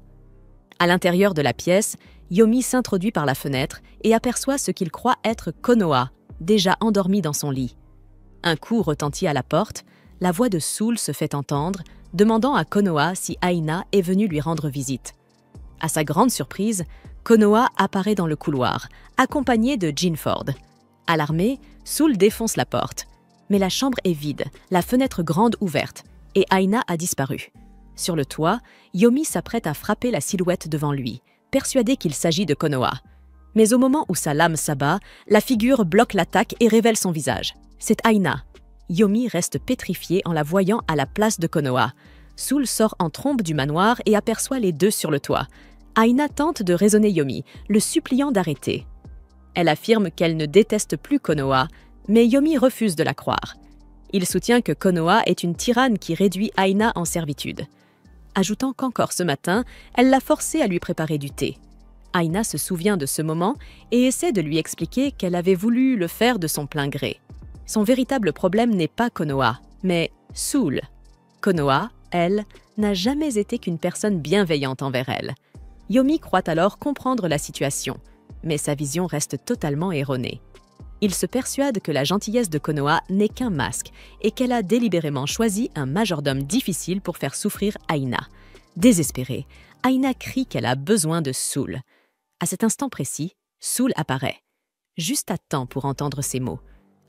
À l'intérieur de la pièce, Yomi s'introduit par la fenêtre et aperçoit ce qu'il croit être Konoha, déjà endormi dans son lit. Un coup retentit à la porte, la voix de Soul se fait entendre, demandant à Konoha si Aina est venue lui rendre visite. À sa grande surprise, Konoha apparaît dans le couloir, accompagné de Jinford. Alarmé, Soul défonce la porte. Mais la chambre est vide, la fenêtre grande ouverte, et Aina a disparu. Sur le toit, Yomi s'apprête à frapper la silhouette devant lui, persuadé qu'il s'agit de Konoha. Mais au moment où sa lame s'abat, la figure bloque l'attaque et révèle son visage. C'est Aina. Yomi reste pétrifié en la voyant à la place de Konoha. Soul sort en trombe du manoir et aperçoit les deux sur le toit. Aina tente de raisonner Yomi, le suppliant d'arrêter. Elle affirme qu'elle ne déteste plus Konoha, mais Yomi refuse de la croire. Il soutient que Konoha est une tyranne qui réduit Aina en servitude. Ajoutant qu'encore ce matin, elle l'a forcé à lui préparer du thé. Aina se souvient de ce moment et essaie de lui expliquer qu'elle avait voulu le faire de son plein gré. Son véritable problème n'est pas Konoha, mais Soul. Konoha, elle, n'a jamais été qu'une personne bienveillante envers elle. Yomi croit alors comprendre la situation, mais sa vision reste totalement erronée. Il se persuade que la gentillesse de Konoha n'est qu'un masque et qu'elle a délibérément choisi un majordome difficile pour faire souffrir Aina. Désespérée, Aina crie qu'elle a besoin de Soul. À cet instant précis, Soul apparaît, juste à temps pour entendre ces mots.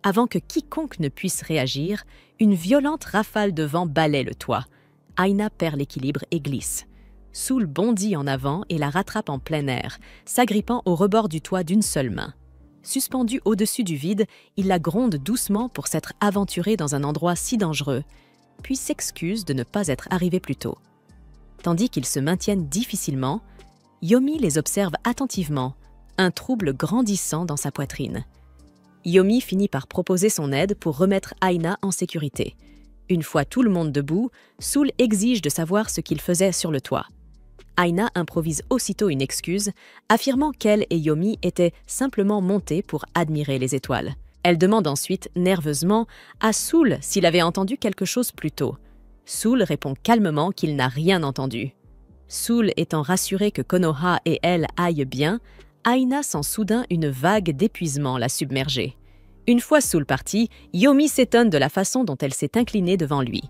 Avant que quiconque ne puisse réagir, une violente rafale de vent balaie le toit. Aina perd l'équilibre et glisse. Soul bondit en avant et la rattrape en plein air, s'agrippant au rebord du toit d'une seule main. Suspendu au-dessus du vide, il la gronde doucement pour s'être aventuré dans un endroit si dangereux, puis s'excuse de ne pas être arrivé plus tôt. Tandis qu'ils se maintiennent difficilement, Yomi les observe attentivement, un trouble grandissant dans sa poitrine. Yomi finit par proposer son aide pour remettre Aina en sécurité. Une fois tout le monde debout, Soul exige de savoir ce qu'il faisait sur le toit. Aina improvise aussitôt une excuse, affirmant qu'elle et Yomi étaient simplement montées pour admirer les étoiles. Elle demande ensuite, nerveusement, à Soul s'il avait entendu quelque chose plus tôt. Soul répond calmement qu'il n'a rien entendu. Soul étant rassuré que Konoha et elle aillent bien, Aina sent soudain une vague d'épuisement la submerger. Une fois Soul parti, Yomi s'étonne de la façon dont elle s'est inclinée devant lui.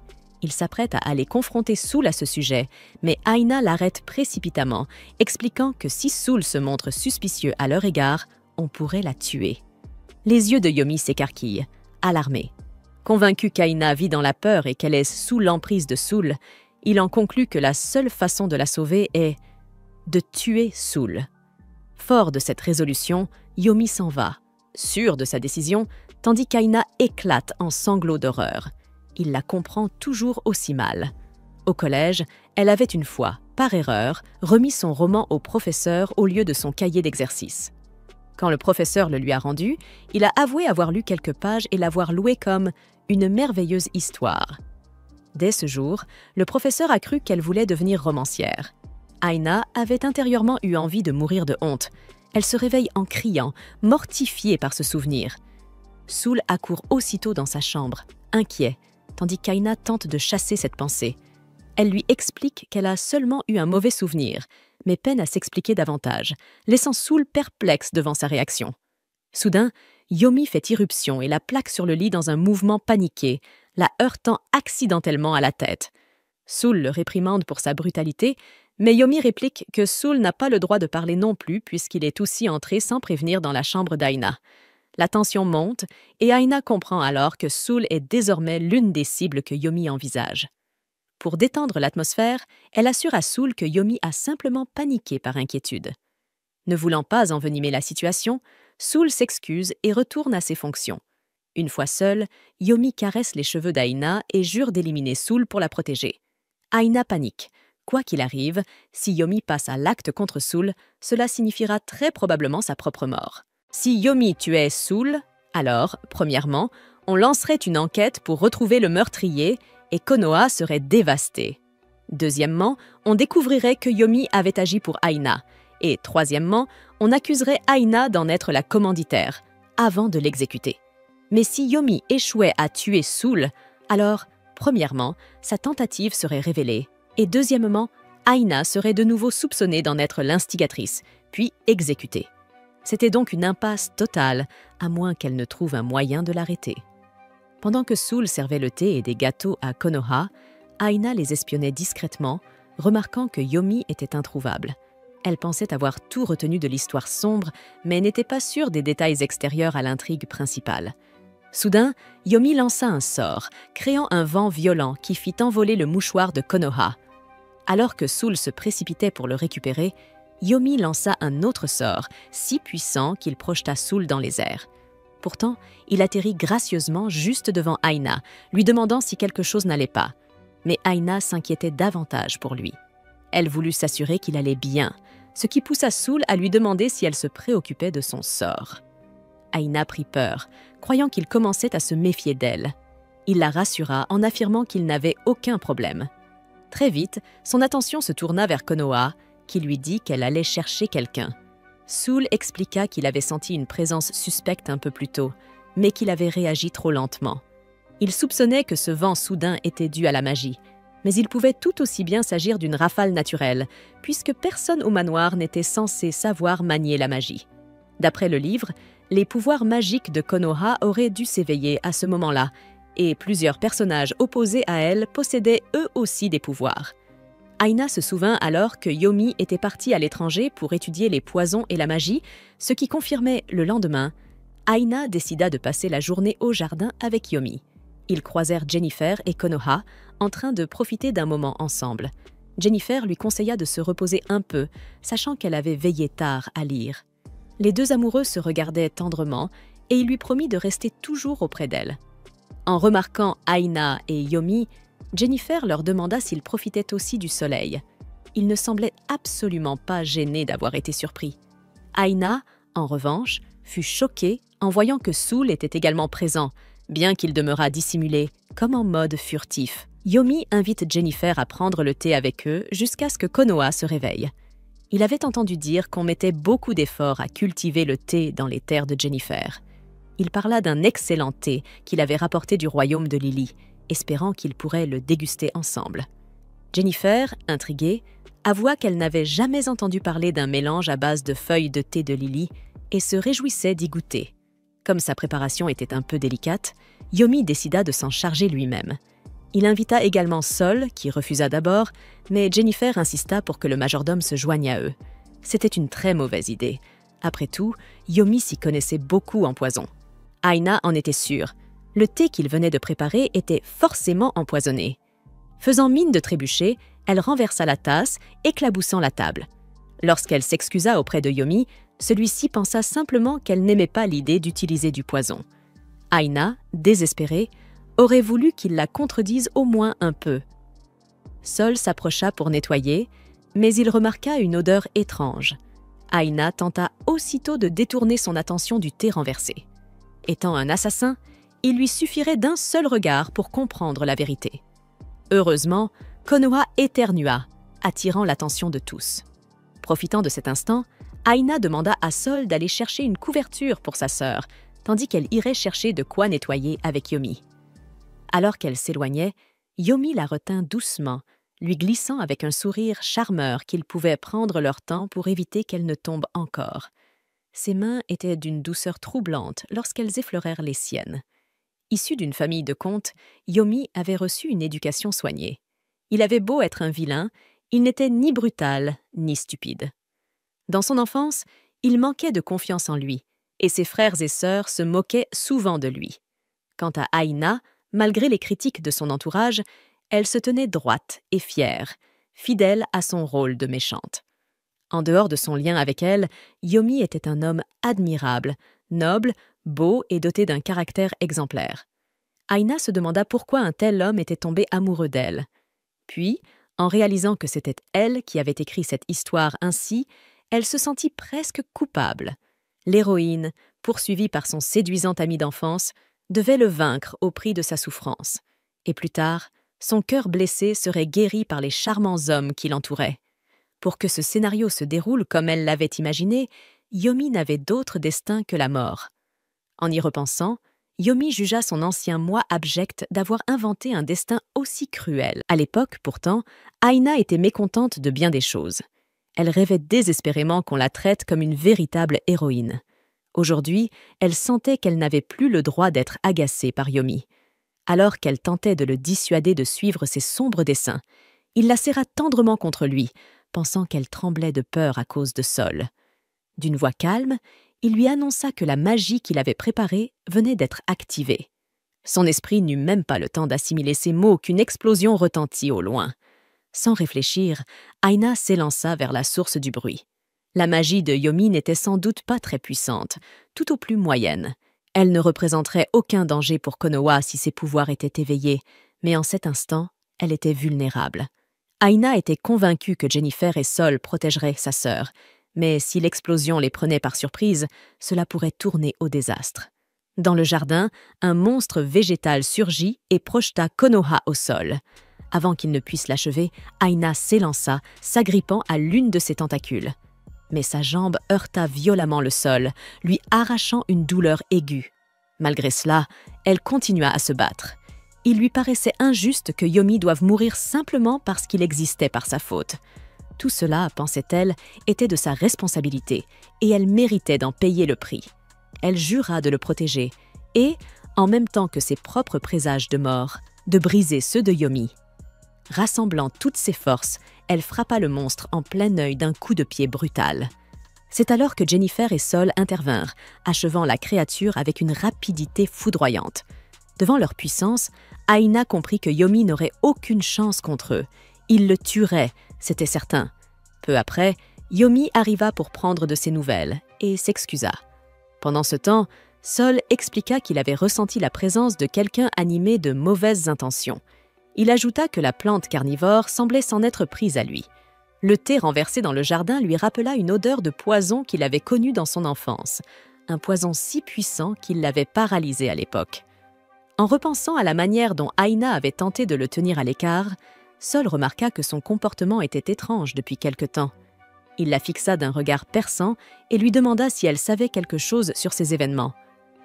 Il s'apprête à aller confronter Soul à ce sujet, mais Aina l'arrête précipitamment, expliquant que si Soul se montre suspicieux à leur égard, on pourrait la tuer. Les yeux de Yomi s'écarquillent, alarmé. Convaincu qu'Aina vit dans la peur et qu'elle est sous l'emprise de Soul, il en conclut que la seule façon de la sauver est de tuer Soul. Fort de cette résolution, Yomi s'en va, sûr de sa décision, tandis qu'Aina éclate en sanglots d'horreur. Il la comprend toujours aussi mal. Au collège, elle avait une fois, par erreur, remis son roman au professeur au lieu de son cahier d'exercice. Quand le professeur le lui a rendu, il a avoué avoir lu quelques pages et l'avoir loué comme « une merveilleuse histoire ». Dès ce jour, le professeur a cru qu'elle voulait devenir romancière. Aina avait intérieurement eu envie de mourir de honte. Elle se réveille en criant, mortifiée par ce souvenir. Soul accourt aussitôt dans sa chambre, inquiet, tandis qu'Aina tente de chasser cette pensée. Elle lui explique qu'elle a seulement eu un mauvais souvenir, mais peine à s'expliquer davantage, laissant Soul perplexe devant sa réaction. Soudain, Yomi fait irruption et la plaque sur le lit dans un mouvement paniqué, la heurtant accidentellement à la tête. Soul le réprimande pour sa brutalité, mais Yomi réplique que Soul n'a pas le droit de parler non plus puisqu'il est aussi entré sans prévenir dans la chambre d'Aina. La tension monte et Aina comprend alors que Soul est désormais l'une des cibles que Yomi envisage. Pour détendre l'atmosphère, elle assure à Soul que Yomi a simplement paniqué par inquiétude. Ne voulant pas envenimer la situation, Soul s'excuse et retourne à ses fonctions. Une fois seule, Yomi caresse les cheveux d'Aina et jure d'éliminer Soul pour la protéger. Aina panique. Quoi qu'il arrive, si Yomi passe à l'acte contre Soul, cela signifiera très probablement sa propre mort. Si Yomi tuait Soul, alors, premièrement, on lancerait une enquête pour retrouver le meurtrier et Konoha serait dévasté. Deuxièmement, on découvrirait que Yomi avait agi pour Aina. Et troisièmement, on accuserait Aina d'en être la commanditaire, avant de l'exécuter. Mais si Yomi échouait à tuer Soul, alors, premièrement, sa tentative serait révélée, et deuxièmement, Aina serait de nouveau soupçonnée d'en être l'instigatrice, puis exécutée. C'était donc une impasse totale, à moins qu'elle ne trouve un moyen de l'arrêter. Pendant que Soul servait le thé et des gâteaux à Konoha, Aina les espionnait discrètement, remarquant que Yomi était introuvable. Elle pensait avoir tout retenu de l'histoire sombre, mais n'était pas sûre des détails extérieurs à l'intrigue principale. Soudain, Yomi lança un sort, créant un vent violent qui fit envoler le mouchoir de Konoha. Alors que Soul se précipitait pour le récupérer, Yomi lança un autre sort, si puissant qu'il projeta Soul dans les airs. Pourtant, il atterrit gracieusement juste devant Aina, lui demandant si quelque chose n'allait pas. Mais Aina s'inquiétait davantage pour lui. Elle voulut s'assurer qu'il allait bien, ce qui poussa Soul à lui demander si elle se préoccupait de son sort. Aina prit peur, croyant qu'il commençait à se méfier d'elle. Il la rassura en affirmant qu'il n'avait aucun problème. Très vite, son attention se tourna vers Konoha, qui lui dit qu'elle allait chercher quelqu'un. Soul expliqua qu'il avait senti une présence suspecte un peu plus tôt, mais qu'il avait réagi trop lentement. Il soupçonnait que ce vent soudain était dû à la magie, mais il pouvait tout aussi bien s'agir d'une rafale naturelle, puisque personne au manoir n'était censé savoir manier la magie. D'après le livre, les pouvoirs magiques de Konoha auraient dû s'éveiller à ce moment-là, et plusieurs personnages opposés à elle possédaient eux aussi des pouvoirs. Aina se souvint alors que Yomi était partie à l'étranger pour étudier les poisons et la magie, ce qui confirmait le lendemain. Aina décida de passer la journée au jardin avec Yomi. Ils croisèrent Jennifer et Konoha, en train de profiter d'un moment ensemble. Jennifer lui conseilla de se reposer un peu, sachant qu'elle avait veillé tard à lire. Les deux amoureux se regardaient tendrement et il lui promit de rester toujours auprès d'elle. En remarquant Aina et Yomi, Jennifer leur demanda s'ils profitaient aussi du soleil. Ils ne semblaient absolument pas gênés d'avoir été surpris. Aina, en revanche, fut choquée en voyant que Soul était également présent, bien qu'il demeurât dissimulé, comme en mode furtif. Yomi invite Jennifer à prendre le thé avec eux jusqu'à ce que Konoha se réveille. Il avait entendu dire qu'on mettait beaucoup d'efforts à cultiver le thé dans les terres de Jennifer. Il parla d'un excellent thé qu'il avait rapporté du royaume de Lily, espérant qu'ils pourraient le déguster ensemble. Jennifer, intriguée, avoua qu'elle n'avait jamais entendu parler d'un mélange à base de feuilles de thé de Lily et se réjouissait d'y goûter. Comme sa préparation était un peu délicate, Yomi décida de s'en charger lui-même. Il invita également Sol, qui refusa d'abord, mais Jennifer insista pour que le majordome se joigne à eux. C'était une très mauvaise idée. Après tout, Yomi s'y connaissait beaucoup en poison. Aina en était sûre. Le thé qu'il venait de préparer était forcément empoisonné. Faisant mine de trébucher, elle renversa la tasse, éclaboussant la table. Lorsqu'elle s'excusa auprès de Yomi, celui-ci pensa simplement qu'elle n'aimait pas l'idée d'utiliser du poison. Aina, désespérée, aurait voulu qu'il la contredise au moins un peu. Sol s'approcha pour nettoyer, mais il remarqua une odeur étrange. Aina tenta aussitôt de détourner son attention du thé renversé. Étant un assassin, il lui suffirait d'un seul regard pour comprendre la vérité. Heureusement, Konoha éternua, attirant l'attention de tous. Profitant de cet instant, Aina demanda à Sol d'aller chercher une couverture pour sa sœur, tandis qu'elle irait chercher de quoi nettoyer avec Yomi. Alors qu'elle s'éloignait, Yomi la retint doucement, lui glissant avec un sourire charmeur qu'ils pouvaient prendre leur temps pour éviter qu'elle ne tombe encore. Ses mains étaient d'une douceur troublante lorsqu'elles effleurèrent les siennes. Issu d'une famille de contes, Yomi avait reçu une éducation soignée. Il avait beau être un vilain, il n'était ni brutal ni stupide. Dans son enfance, il manquait de confiance en lui, et ses frères et sœurs se moquaient souvent de lui. Quant à Aina, malgré les critiques de son entourage, elle se tenait droite et fière, fidèle à son rôle de méchante. En dehors de son lien avec elle, Yomi était un homme admirable, noble, beau et doté d'un caractère exemplaire. Aina se demanda pourquoi un tel homme était tombé amoureux d'elle. Puis, en réalisant que c'était elle qui avait écrit cette histoire ainsi, elle se sentit presque coupable. L'héroïne, poursuivie par son séduisant ami d'enfance, devait le vaincre au prix de sa souffrance. Et plus tard, son cœur blessé serait guéri par les charmants hommes qui l'entouraient. Pour que ce scénario se déroule comme elle l'avait imaginé, Yomi n'avait d'autre destin que la mort. En y repensant, Yomi jugea son ancien moi abject d'avoir inventé un destin aussi cruel. À l'époque, pourtant, Aina était mécontente de bien des choses. Elle rêvait désespérément qu'on la traite comme une véritable héroïne. Aujourd'hui, elle sentait qu'elle n'avait plus le droit d'être agacée par Yomi. Alors qu'elle tentait de le dissuader de suivre ses sombres desseins, il la serra tendrement contre lui, pensant qu'elle tremblait de peur à cause de Sol. D'une voix calme, il lui annonça que la magie qu'il avait préparée venait d'être activée. Son esprit n'eut même pas le temps d'assimiler ces mots qu'une explosion retentit au loin. Sans réfléchir, Aina s'élança vers la source du bruit. La magie de Yomi n'était sans doute pas très puissante, tout au plus moyenne. Elle ne représenterait aucun danger pour Konoha si ses pouvoirs étaient éveillés, mais en cet instant, elle était vulnérable. Aina était convaincue que Jennifer et Sol protégeraient sa sœur, mais si l'explosion les prenait par surprise, cela pourrait tourner au désastre. Dans le jardin, un monstre végétal surgit et projeta Konoha au sol. Avant qu'il ne puisse l'achever, Aina s'élança, s'agrippant à l'une de ses tentacules. Mais sa jambe heurta violemment le sol, lui arrachant une douleur aiguë. Malgré cela, elle continua à se battre. Il lui paraissait injuste que Yomi doive mourir simplement parce qu'il existait par sa faute. Tout cela, pensait-elle, était de sa responsabilité, et elle méritait d'en payer le prix. Elle jura de le protéger, et, en même temps que ses propres présages de mort, de briser ceux de Yomi. Rassemblant toutes ses forces, elle frappa le monstre en plein œil d'un coup de pied brutal. C'est alors que Jennifer et Sol intervinrent, achevant la créature avec une rapidité foudroyante. Devant leur puissance, Aina comprit que Yomi n'aurait aucune chance contre eux. Il le tuerait, c'était certain. Peu après, Yomi arriva pour prendre de ses nouvelles et s'excusa. Pendant ce temps, Sol expliqua qu'il avait ressenti la présence de quelqu'un animé de mauvaises intentions. Il ajouta que la plante carnivore semblait s'en être prise à lui. Le thé renversé dans le jardin lui rappela une odeur de poison qu'il avait connue dans son enfance, un poison si puissant qu'il l'avait paralysé à l'époque. En repensant à la manière dont Aina avait tenté de le tenir à l'écart, Sol remarqua que son comportement était étrange depuis quelque temps. Il la fixa d'un regard perçant et lui demanda si elle savait quelque chose sur ces événements.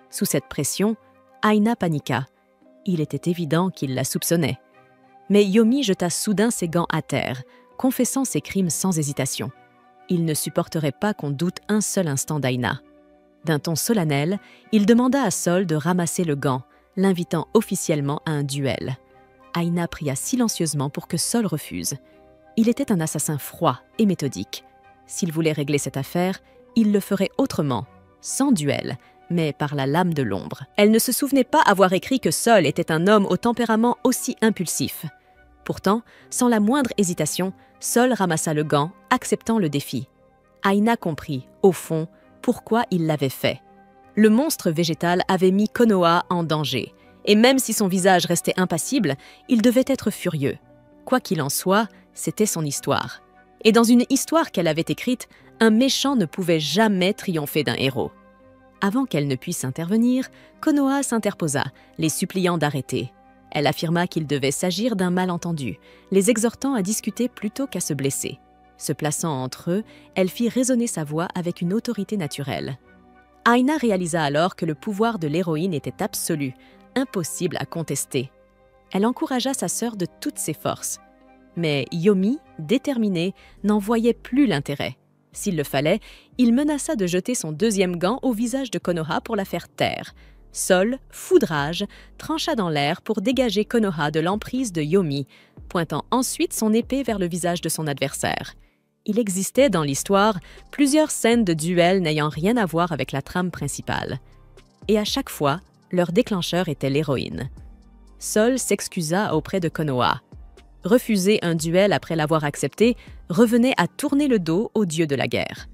Sous cette pression, Aina paniqua. Il était évident qu'il la soupçonnait. Mais Yomi jeta soudain ses gants à terre, confessant ses crimes sans hésitation. Il ne supporterait pas qu'on doute un seul instant d'Aina. D'un ton solennel, il demanda à Sol de ramasser le gant, l'invitant officiellement à un duel. Aina pria silencieusement pour que Sol refuse. Il était un assassin froid et méthodique. S'il voulait régler cette affaire, il le ferait autrement, sans duel, mais par la lame de l'ombre. Elle ne se souvenait pas avoir écrit que Sol était un homme au tempérament aussi impulsif. Pourtant, sans la moindre hésitation, Sol ramassa le gant, acceptant le défi. Aina comprit, au fond, pourquoi il l'avait fait. Le monstre végétal avait mis Konoha en danger, et même si son visage restait impassible, il devait être furieux. Quoi qu'il en soit, c'était son histoire. Et dans une histoire qu'elle avait écrite, un méchant ne pouvait jamais triompher d'un héros. Avant qu'elle ne puisse intervenir, Konoha s'interposa, les suppliant d'arrêter. Elle affirma qu'il devait s'agir d'un malentendu, les exhortant à discuter plutôt qu'à se blesser. Se plaçant entre eux, elle fit résonner sa voix avec une autorité naturelle. Aina réalisa alors que le pouvoir de l'héroïne était absolu, impossible à contester. Elle encouragea sa sœur de toutes ses forces. Mais Yomi, déterminé, n'en voyait plus l'intérêt. S'il le fallait, il menaça de jeter son deuxième gant au visage de Konoha pour la faire taire. Sol, fou de rage, trancha dans l'air pour dégager Konoha de l'emprise de Yomi, pointant ensuite son épée vers le visage de son adversaire. Il existait dans l'histoire plusieurs scènes de duel n'ayant rien à voir avec la trame principale. Et à chaque fois, leur déclencheur était l'héroïne. Sol s'excusa auprès de Konoha. Refuser un duel après l'avoir accepté revenait à tourner le dos au dieu de la guerre.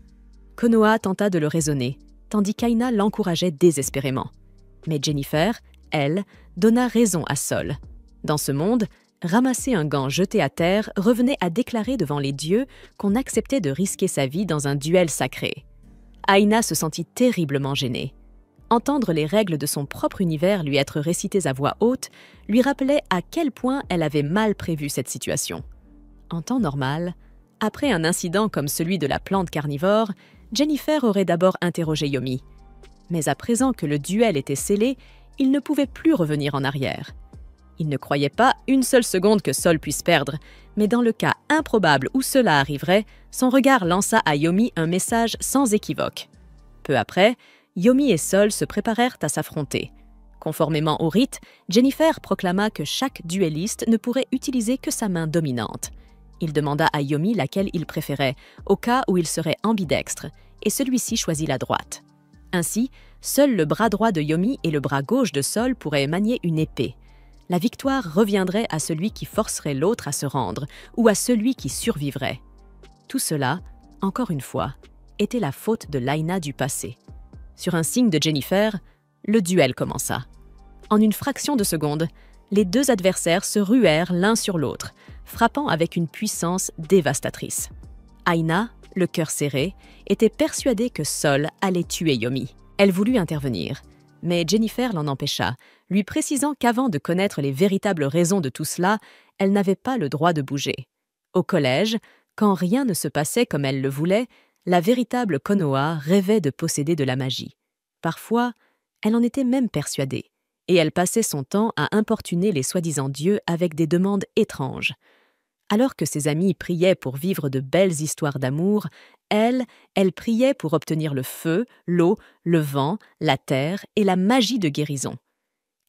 Konoha tenta de le raisonner, tandis qu'Aina l'encourageait désespérément. Mais Jennifer, elle, donna raison à Sol. Dans ce monde, ramasser un gant jeté à terre revenait à déclarer devant les dieux qu'on acceptait de risquer sa vie dans un duel sacré. Aina se sentit terriblement gênée. Entendre les règles de son propre univers lui être récitées à voix haute lui rappelait à quel point elle avait mal prévu cette situation. En temps normal, après un incident comme celui de la plante carnivore, Jennifer aurait d'abord interrogé Yomi. Mais à présent que le duel était scellé, il ne pouvait plus revenir en arrière. Il ne croyait pas une seule seconde que Sol puisse perdre, mais dans le cas improbable où cela arriverait, son regard lança à Yomi un message sans équivoque. Peu après, Yomi et Sol se préparèrent à s'affronter. Conformément au rite, Jennifer proclama que chaque duelliste ne pourrait utiliser que sa main dominante. Il demanda à Yomi laquelle il préférait, au cas où il serait ambidextre, et celui-ci choisit la droite. Ainsi, seul le bras droit de Yomi et le bras gauche de Sol pourraient manier une épée. La victoire reviendrait à celui qui forcerait l'autre à se rendre, ou à celui qui survivrait. Tout cela, encore une fois, était la faute de l'Aina du passé. Sur un signe de Jennifer, le duel commença. En une fraction de seconde, les deux adversaires se ruèrent l'un sur l'autre, frappant avec une puissance dévastatrice. Aina, le cœur serré, était persuadée que Sol allait tuer Yomi. Elle voulut intervenir, mais Jennifer l'en empêcha, lui précisant qu'avant de connaître les véritables raisons de tout cela, elle n'avait pas le droit de bouger. Au collège, quand rien ne se passait comme elle le voulait, la véritable Konoha rêvait de posséder de la magie. Parfois, elle en était même persuadée, et elle passait son temps à importuner les soi-disant dieux avec des demandes étranges. Alors que ses amis priaient pour vivre de belles histoires d'amour, elle priait pour obtenir le feu, l'eau, le vent, la terre et la magie de guérison.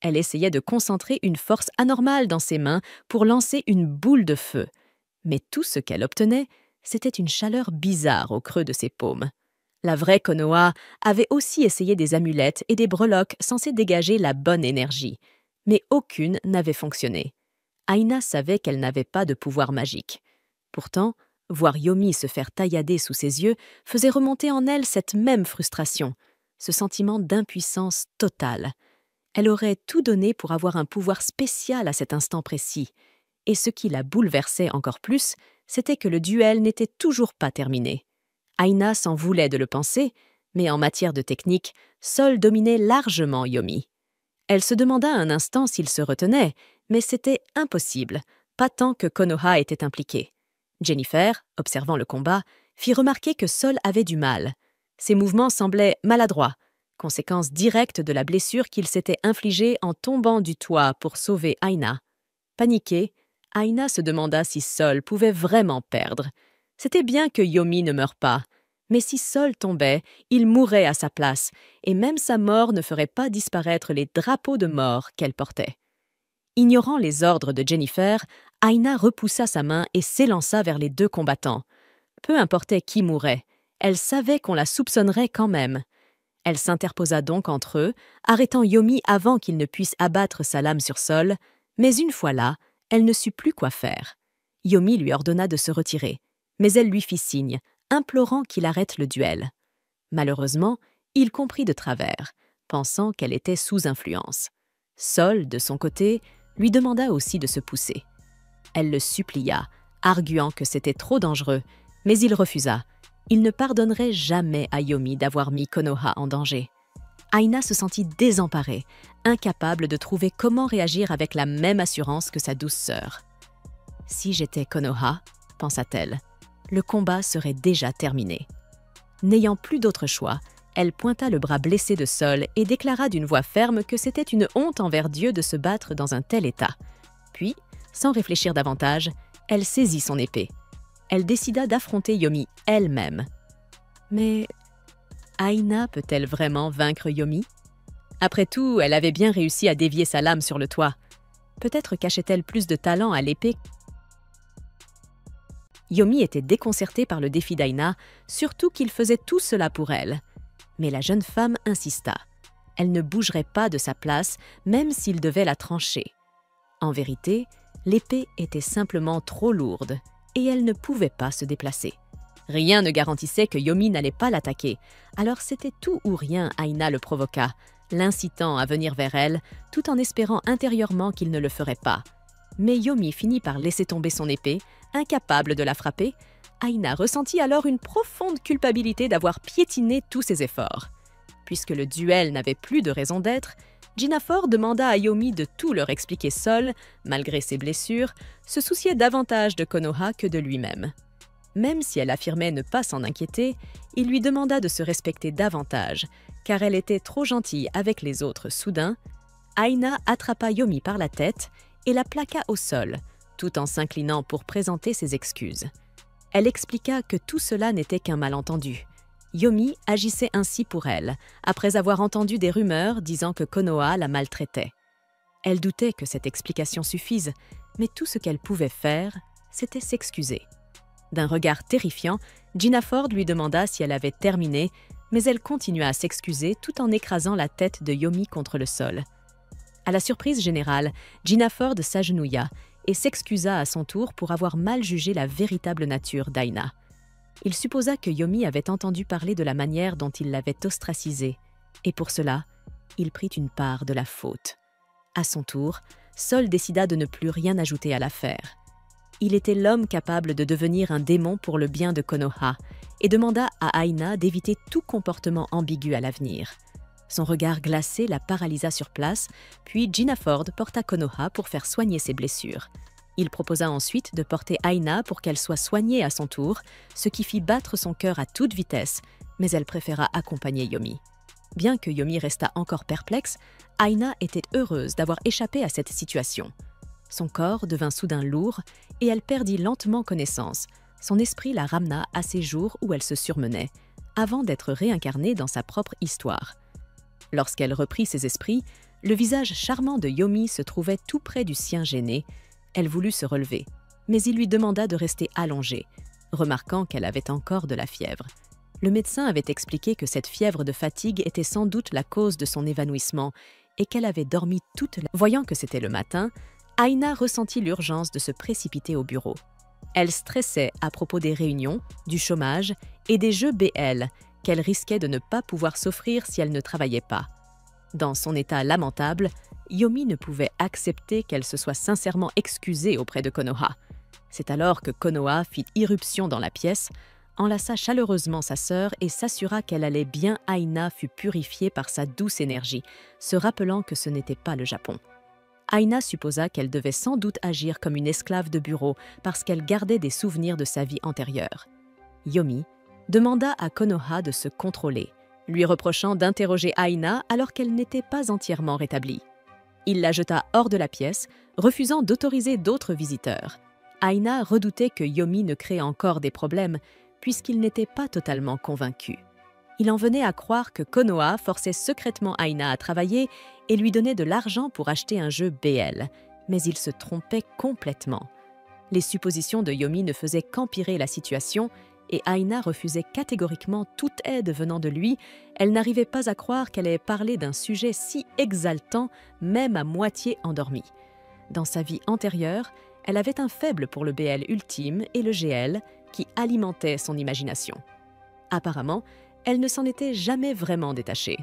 Elle essayait de concentrer une force anormale dans ses mains pour lancer une boule de feu. Mais tout ce qu'elle obtenait, c'était une chaleur bizarre au creux de ses paumes. La vraie Konoha avait aussi essayé des amulettes et des breloques censées dégager la bonne énergie, mais aucune n'avait fonctionné. Aina savait qu'elle n'avait pas de pouvoir magique. Pourtant, voir Yomi se faire taillader sous ses yeux faisait remonter en elle cette même frustration, ce sentiment d'impuissance totale. Elle aurait tout donné pour avoir un pouvoir spécial à cet instant précis. Et ce qui la bouleversait encore plus, c'était que le duel n'était toujours pas terminé. Aina s'en voulait de le penser, mais en matière de technique, Sol dominait largement Yomi. Elle se demanda un instant s'il se retenait, mais c'était impossible, pas tant que Konoha était impliqué. Jennifer, observant le combat, fit remarquer que Sol avait du mal. Ses mouvements semblaient maladroits, conséquence directe de la blessure qu'il s'était infligée en tombant du toit pour sauver Aina. Paniquée, Aina se demanda si Sol pouvait vraiment perdre. C'était bien que Yomi ne meure pas, mais si Sol tombait, il mourrait à sa place, et même sa mort ne ferait pas disparaître les drapeaux de mort qu'elle portait. Ignorant les ordres de Jennifer, Aina repoussa sa main et s'élança vers les deux combattants. Peu importait qui mourait, elle savait qu'on la soupçonnerait quand même. Elle s'interposa donc entre eux, arrêtant Yomi avant qu'il ne puisse abattre sa lame sur Sol, mais une fois là, elle ne sut plus quoi faire. Yomi lui ordonna de se retirer, mais elle lui fit signe, implorant qu'il arrête le duel. Malheureusement, il comprit de travers, pensant qu'elle était sous influence. Sol, de son côté, lui demanda aussi de se pousser. Elle le supplia, arguant que c'était trop dangereux, mais il refusa. Il ne pardonnerait jamais à Yomi d'avoir mis Konoha en danger. Aina se sentit désemparée, incapable de trouver comment réagir avec la même assurance que sa douce sœur. « Si j'étais Konoha, » pensa-t-elle, « le combat serait déjà terminé. » N'ayant plus d'autre choix, elle pointa le bras blessé de Sol et déclara d'une voix ferme que c'était une honte envers Dieu de se battre dans un tel état. Puis, sans réfléchir davantage, elle saisit son épée. Elle décida d'affronter Yomi elle-même. Mais Aina peut-elle vraiment vaincre Yomi? Après tout, elle avait bien réussi à dévier sa lame sur le toit. Peut-être cachait-elle plus de talent à l'épée. Yomi était déconcertée par le défi d'Aina, surtout qu'il faisait tout cela pour elle. Mais la jeune femme insista. Elle ne bougerait pas de sa place, même s'il devait la trancher. En vérité, l'épée était simplement trop lourde, et elle ne pouvait pas se déplacer. Rien ne garantissait que Yomi n'allait pas l'attaquer, alors c'était tout ou rien. Aina le provoqua, l'incitant à venir vers elle, tout en espérant intérieurement qu'il ne le ferait pas. Mais Yomi finit par laisser tomber son épée, incapable de la frapper. Aina ressentit alors une profonde culpabilité d'avoir piétiné tous ses efforts. Puisque le duel n'avait plus de raison d'être, Jinafort demanda à Yomi de tout leur expliquer seul, malgré ses blessures, se souciait davantage de Konoha que de lui-même. Même si elle affirmait ne pas s'en inquiéter, il lui demanda de se respecter davantage, car elle était trop gentille avec les autres. Soudain, Aina attrapa Yomi par la tête et la plaqua au sol, tout en s'inclinant pour présenter ses excuses. Elle expliqua que tout cela n'était qu'un malentendu. Yomi agissait ainsi pour elle, après avoir entendu des rumeurs disant que Konoha la maltraitait. Elle doutait que cette explication suffise, mais tout ce qu'elle pouvait faire, c'était s'excuser. D'un regard terrifiant, Jinafort lui demanda si elle avait terminé, mais elle continua à s'excuser tout en écrasant la tête de Yomi contre le sol. À la surprise générale, Jinafort s'agenouilla et s'excusa à son tour pour avoir mal jugé la véritable nature d'Aina. Il supposa que Yomi avait entendu parler de la manière dont il l'avait ostracisée, et pour cela, il prit une part de la faute. À son tour, Sol décida de ne plus rien ajouter à l'affaire. Il était l'homme capable de devenir un démon pour le bien de Konoha, et demanda à Aina d'éviter tout comportement ambigu à l'avenir. Son regard glacé la paralysa sur place, puis Jinafort porta Konoha pour faire soigner ses blessures. Il proposa ensuite de porter Aina pour qu'elle soit soignée à son tour, ce qui fit battre son cœur à toute vitesse, mais elle préféra accompagner Yomi. Bien que Yomi restât encore perplexe, Aina était heureuse d'avoir échappé à cette situation. Son corps devint soudain lourd et elle perdit lentement connaissance. Son esprit la ramena à ces jours où elle se surmenait, avant d'être réincarnée dans sa propre histoire. Lorsqu'elle reprit ses esprits, le visage charmant de Yomi se trouvait tout près du sien gêné. Elle voulut se relever, mais il lui demanda de rester allongée, remarquant qu'elle avait encore de la fièvre. Le médecin avait expliqué que cette fièvre de fatigue était sans doute la cause de son évanouissement et qu'elle avait dormi toute la... Voyant que c'était le matin, Aina ressentit l'urgence de se précipiter au bureau. Elle stressait à propos des réunions, du chômage et des jeux BL qu'elle risquait de ne pas pouvoir s'offrir si elle ne travaillait pas. Dans son état lamentable, Yomi ne pouvait accepter qu'elle se soit sincèrement excusée auprès de Konoha. C'est alors que Konoha fit irruption dans la pièce, enlaça chaleureusement sa sœur et s'assura qu'elle allait bien. Aina fut purifiée par sa douce énergie, se rappelant que ce n'était pas le Japon. Aina supposa qu'elle devait sans doute agir comme une esclave de bureau parce qu'elle gardait des souvenirs de sa vie antérieure. Yomi demanda à Konoha de se contrôler, lui reprochant d'interroger Aina alors qu'elle n'était pas entièrement rétablie. Il la jeta hors de la pièce, refusant d'autoriser d'autres visiteurs. Aina redoutait que Yomi ne crée encore des problèmes, puisqu'il n'était pas totalement convaincu. Il en venait à croire que Konoha forçait secrètement Aina à travailler et lui donnait de l'argent pour acheter un jeu BL, mais il se trompait complètement. Les suppositions de Yomi ne faisaient qu'empirer la situation et Aina refusait catégoriquement toute aide venant de lui. Elle n'arrivait pas à croire qu'elle ait parlé d'un sujet si exaltant, même à moitié endormie. Dans sa vie antérieure, elle avait un faible pour le BL ultime et le GL qui alimentaient son imagination. Apparemment, elle ne s'en était jamais vraiment détachée.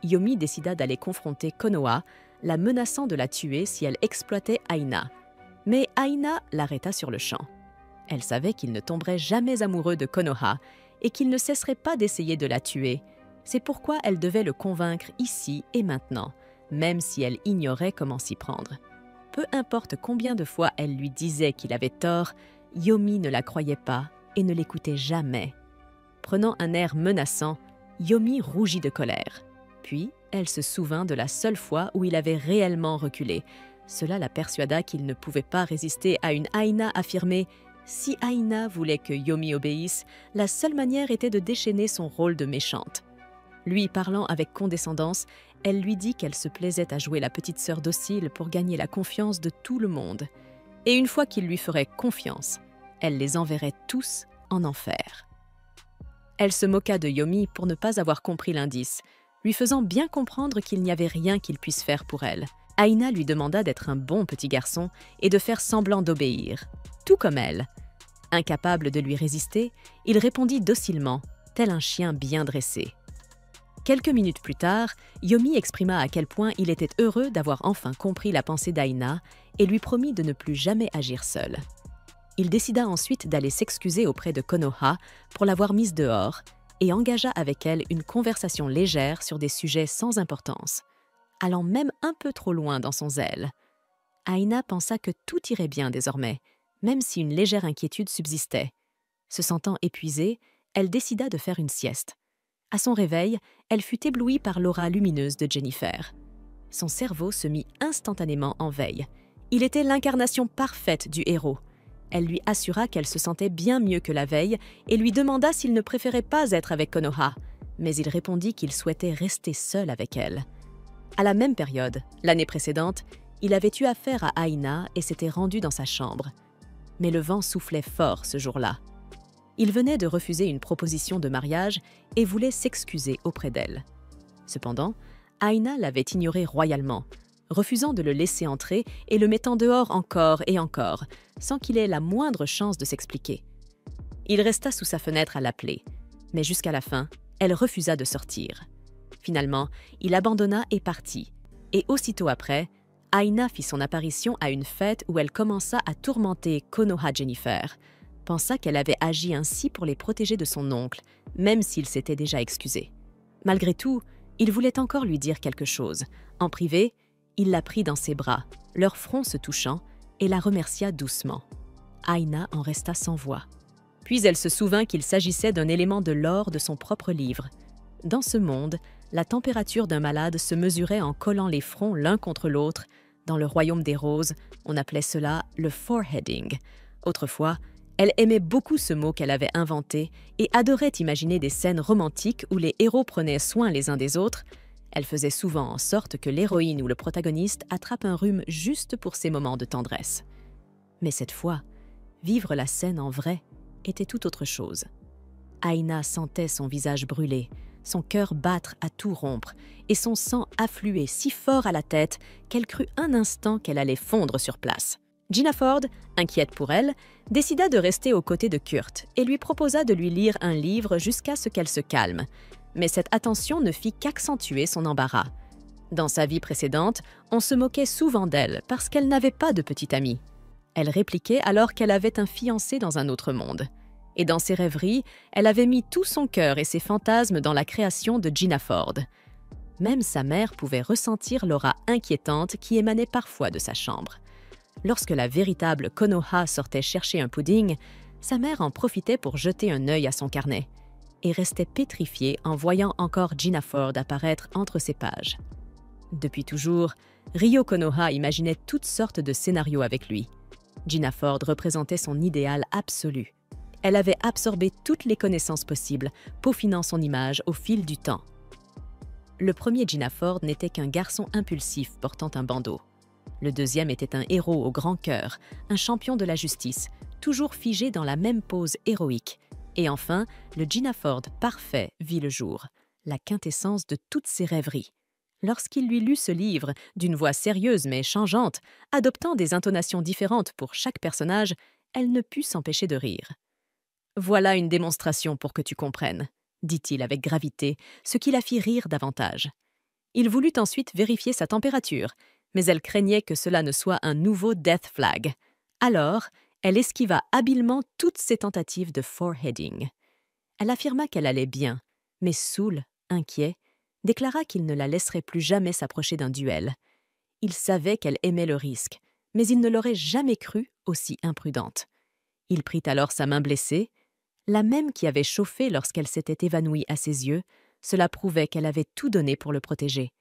Yomi décida d'aller confronter Konoha, la menaçant de la tuer si elle exploitait Aina. Mais Aina l'arrêta sur le champ. Elle savait qu'il ne tomberait jamais amoureux de Konoha et qu'il ne cesserait pas d'essayer de la tuer. C'est pourquoi elle devait le convaincre ici et maintenant, même si elle ignorait comment s'y prendre. Peu importe combien de fois elle lui disait qu'il avait tort, Yomi ne la croyait pas et ne l'écoutait jamais. Prenant un air menaçant, Yomi rougit de colère. Puis, elle se souvint de la seule fois où il avait réellement reculé. Cela la persuada qu'il ne pouvait pas résister à une Aina affirmée. Si Aina voulait que Yomi obéisse, la seule manière était de déchaîner son rôle de méchante. Lui parlant avec condescendance, elle lui dit qu'elle se plaisait à jouer la petite sœur docile pour gagner la confiance de tout le monde. Et une fois qu'il lui ferait confiance, elle les enverrait tous en enfer. Elle se moqua de Yomi pour ne pas avoir compris l'indice, lui faisant bien comprendre qu'il n'y avait rien qu'il puisse faire pour elle. Aina lui demanda d'être un bon petit garçon et de faire semblant d'obéir, tout comme elle. Incapable de lui résister, il répondit docilement, tel un chien bien dressé. Quelques minutes plus tard, Yomi exprima à quel point il était heureux d'avoir enfin compris la pensée d'Aina et lui promit de ne plus jamais agir seul. Il décida ensuite d'aller s'excuser auprès de Konoha pour l'avoir mise dehors et engagea avec elle une conversation légère sur des sujets sans importance, allant même un peu trop loin dans son zèle. Aina pensa que tout irait bien désormais, même si une légère inquiétude subsistait. Se sentant épuisée, elle décida de faire une sieste. À son réveil, elle fut éblouie par l'aura lumineuse de Jennifer. Son cerveau se mit instantanément en veille. Il était l'incarnation parfaite du héros. Elle lui assura qu'elle se sentait bien mieux que la veille et lui demanda s'il ne préférait pas être avec Konoha, mais il répondit qu'il souhaitait rester seul avec elle. À la même période, l'année précédente, il avait eu affaire à Aina et s'était rendu dans sa chambre. Mais le vent soufflait fort ce jour-là. Il venait de refuser une proposition de mariage et voulait s'excuser auprès d'elle. Cependant, Aina l'avait ignoré royalement, refusant de le laisser entrer et le mettant dehors encore et encore, sans qu'il ait la moindre chance de s'expliquer. Il resta sous sa fenêtre à l'appeler, mais jusqu'à la fin, elle refusa de sortir. Finalement, il abandonna et partit, et aussitôt après, Aina fit son apparition à une fête où elle commença à tourmenter Konoha Jennifer, pensa qu'elle avait agi ainsi pour les protéger de son oncle, même s'il s'était déjà excusé. Malgré tout, il voulait encore lui dire quelque chose. En privé, il la prit dans ses bras, leurs fronts se touchant, et la remercia doucement. Aina en resta sans voix. Puis elle se souvint qu'il s'agissait d'un élément de l'or de son propre livre. Dans ce monde, la température d'un malade se mesurait en collant les fronts l'un contre l'autre. Dans le royaume des roses, on appelait cela le foreheading. Autrefois, elle aimait beaucoup ce mot qu'elle avait inventé et adorait imaginer des scènes romantiques où les héros prenaient soin les uns des autres. Elle faisait souvent en sorte que l'héroïne ou le protagoniste attrape un rhume juste pour ces moments de tendresse. Mais cette fois, vivre la scène en vrai était tout autre chose. Aina sentait son visage brûler, son cœur battre à tout rompre et son sang affluer si fort à la tête qu'elle crut un instant qu'elle allait fondre sur place. Gina Ford, inquiète pour elle, décida de rester aux côtés de Kurt et lui proposa de lui lire un livre jusqu'à ce qu'elle se calme. Mais cette attention ne fit qu'accentuer son embarras. Dans sa vie précédente, on se moquait souvent d'elle parce qu'elle n'avait pas de petit ami. Elle répliquait alors qu'elle avait un fiancé dans un autre monde. Et dans ses rêveries, elle avait mis tout son cœur et ses fantasmes dans la création de Gina Ford. Même sa mère pouvait ressentir l'aura inquiétante qui émanait parfois de sa chambre. Lorsque la véritable Konoha sortait chercher un pudding, sa mère en profitait pour jeter un œil à son carnet et restait pétrifiée en voyant encore Gina Ford apparaître entre ses pages. Depuis toujours, Ryo Konoha imaginait toutes sortes de scénarios avec lui. Gina Ford représentait son idéal absolu. Elle avait absorbé toutes les connaissances possibles, peaufinant son image au fil du temps. Le premier Gina Ford n'était qu'un garçon impulsif portant un bandeau. Le deuxième était un héros au grand cœur, un champion de la justice, toujours figé dans la même pose héroïque. Et enfin, le Gina Ford parfait vit le jour, la quintessence de toutes ses rêveries. Lorsqu'il lui lut ce livre, d'une voix sérieuse mais changeante, adoptant des intonations différentes pour chaque personnage, elle ne put s'empêcher de rire. « Voilà une démonstration pour que tu comprennes », dit-il avec gravité, ce qui la fit rire davantage. Il voulut ensuite vérifier sa température, mais elle craignait que cela ne soit un nouveau death flag. Alors, elle esquiva habilement toutes ses tentatives de foreheading. Elle affirma qu'elle allait bien, mais Soul, inquiet, déclara qu'il ne la laisserait plus jamais s'approcher d'un duel. Il savait qu'elle aimait le risque, mais il ne l'aurait jamais crue aussi imprudente. Il prit alors sa main blessée, la même qui avait chauffé lorsqu'elle s'était évanouie à ses yeux. Cela prouvait qu'elle avait tout donné pour le protéger.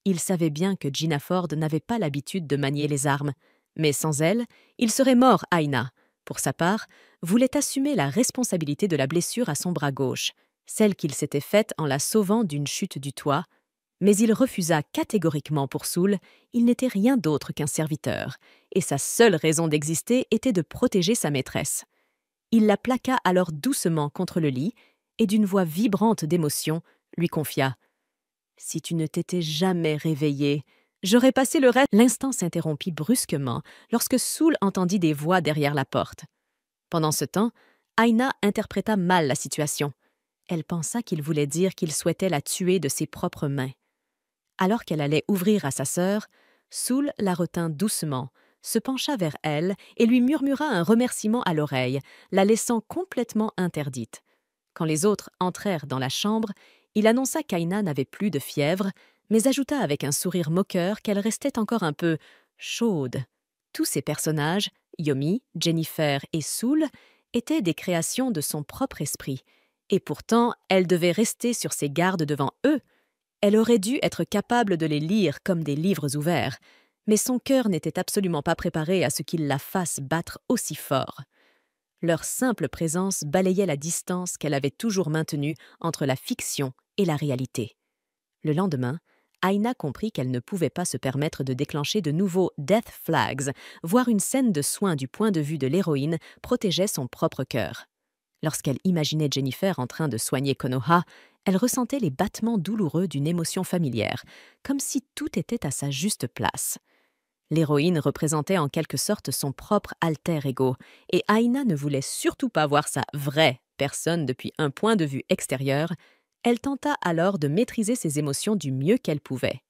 Il savait bien que Gina Ford n'avait pas l'habitude de manier les armes, mais sans elle, il serait mort. Aina, pour sa part, voulait assumer la responsabilité de la blessure à son bras gauche, celle qu'il s'était faite en la sauvant d'une chute du toit, mais il refusa catégoriquement pour Soul. Il n'était rien d'autre qu'un serviteur, et sa seule raison d'exister était de protéger sa maîtresse. Il la plaqua alors doucement contre le lit, et d'une voix vibrante d'émotion, lui confia « Si tu ne t'étais jamais réveillée, j'aurais passé le reste… » L'instant s'interrompit brusquement lorsque Soul entendit des voix derrière la porte. Pendant ce temps, Aina interpréta mal la situation. Elle pensa qu'il voulait dire qu'il souhaitait la tuer de ses propres mains. Alors qu'elle allait ouvrir à sa sœur, Soul la retint doucement, se pencha vers elle et lui murmura un remerciement à l'oreille, la laissant complètement interdite. Quand les autres entrèrent dans la chambre, il annonça qu'Aina n'avait plus de fièvre, mais ajouta avec un sourire moqueur qu'elle restait encore un peu chaude. Tous ces personnages, Yomi, Jennifer et Soul, étaient des créations de son propre esprit, et pourtant elle devait rester sur ses gardes devant eux. Elle aurait dû être capable de les lire comme des livres ouverts, mais son cœur n'était absolument pas préparé à ce qu'il la fasse battre aussi fort. Leur simple présence balayait la distance qu'elle avait toujours maintenue entre la fiction et la réalité. Le lendemain, Aina comprit qu'elle ne pouvait pas se permettre de déclencher de nouveaux death flags, voire une scène de soins du point de vue de l'héroïne protégeait son propre cœur. Lorsqu'elle imaginait Jennifer en train de soigner Konoha, elle ressentait les battements douloureux d'une émotion familière, comme si tout était à sa juste place. L'héroïne représentait en quelque sorte son propre alter ego, et Aina ne voulait surtout pas voir sa vraie personne depuis un point de vue extérieur. Elle tenta alors de maîtriser ses émotions du mieux qu'elle pouvait.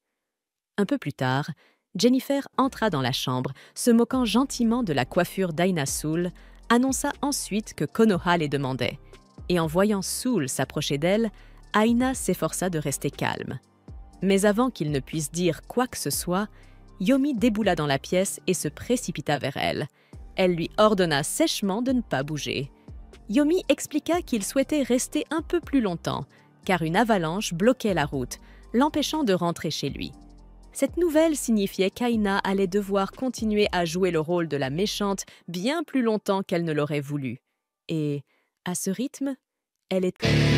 Un peu plus tard, Jennifer entra dans la chambre, se moquant gentiment de la coiffure d'Aina. Soul annonça ensuite que Konoha les demandait, et en voyant Soul s'approcher d'elle, Aina s'efforça de rester calme. Mais avant qu'il ne puisse dire quoi que ce soit, Yomi déboula dans la pièce et se précipita vers elle. Elle lui ordonna sèchement de ne pas bouger. Yomi expliqua qu'il souhaitait rester un peu plus longtemps, car une avalanche bloquait la route, l'empêchant de rentrer chez lui. Cette nouvelle signifiait qu'Aina allait devoir continuer à jouer le rôle de la méchante bien plus longtemps qu'elle ne l'aurait voulu. Et, à ce rythme, elle était...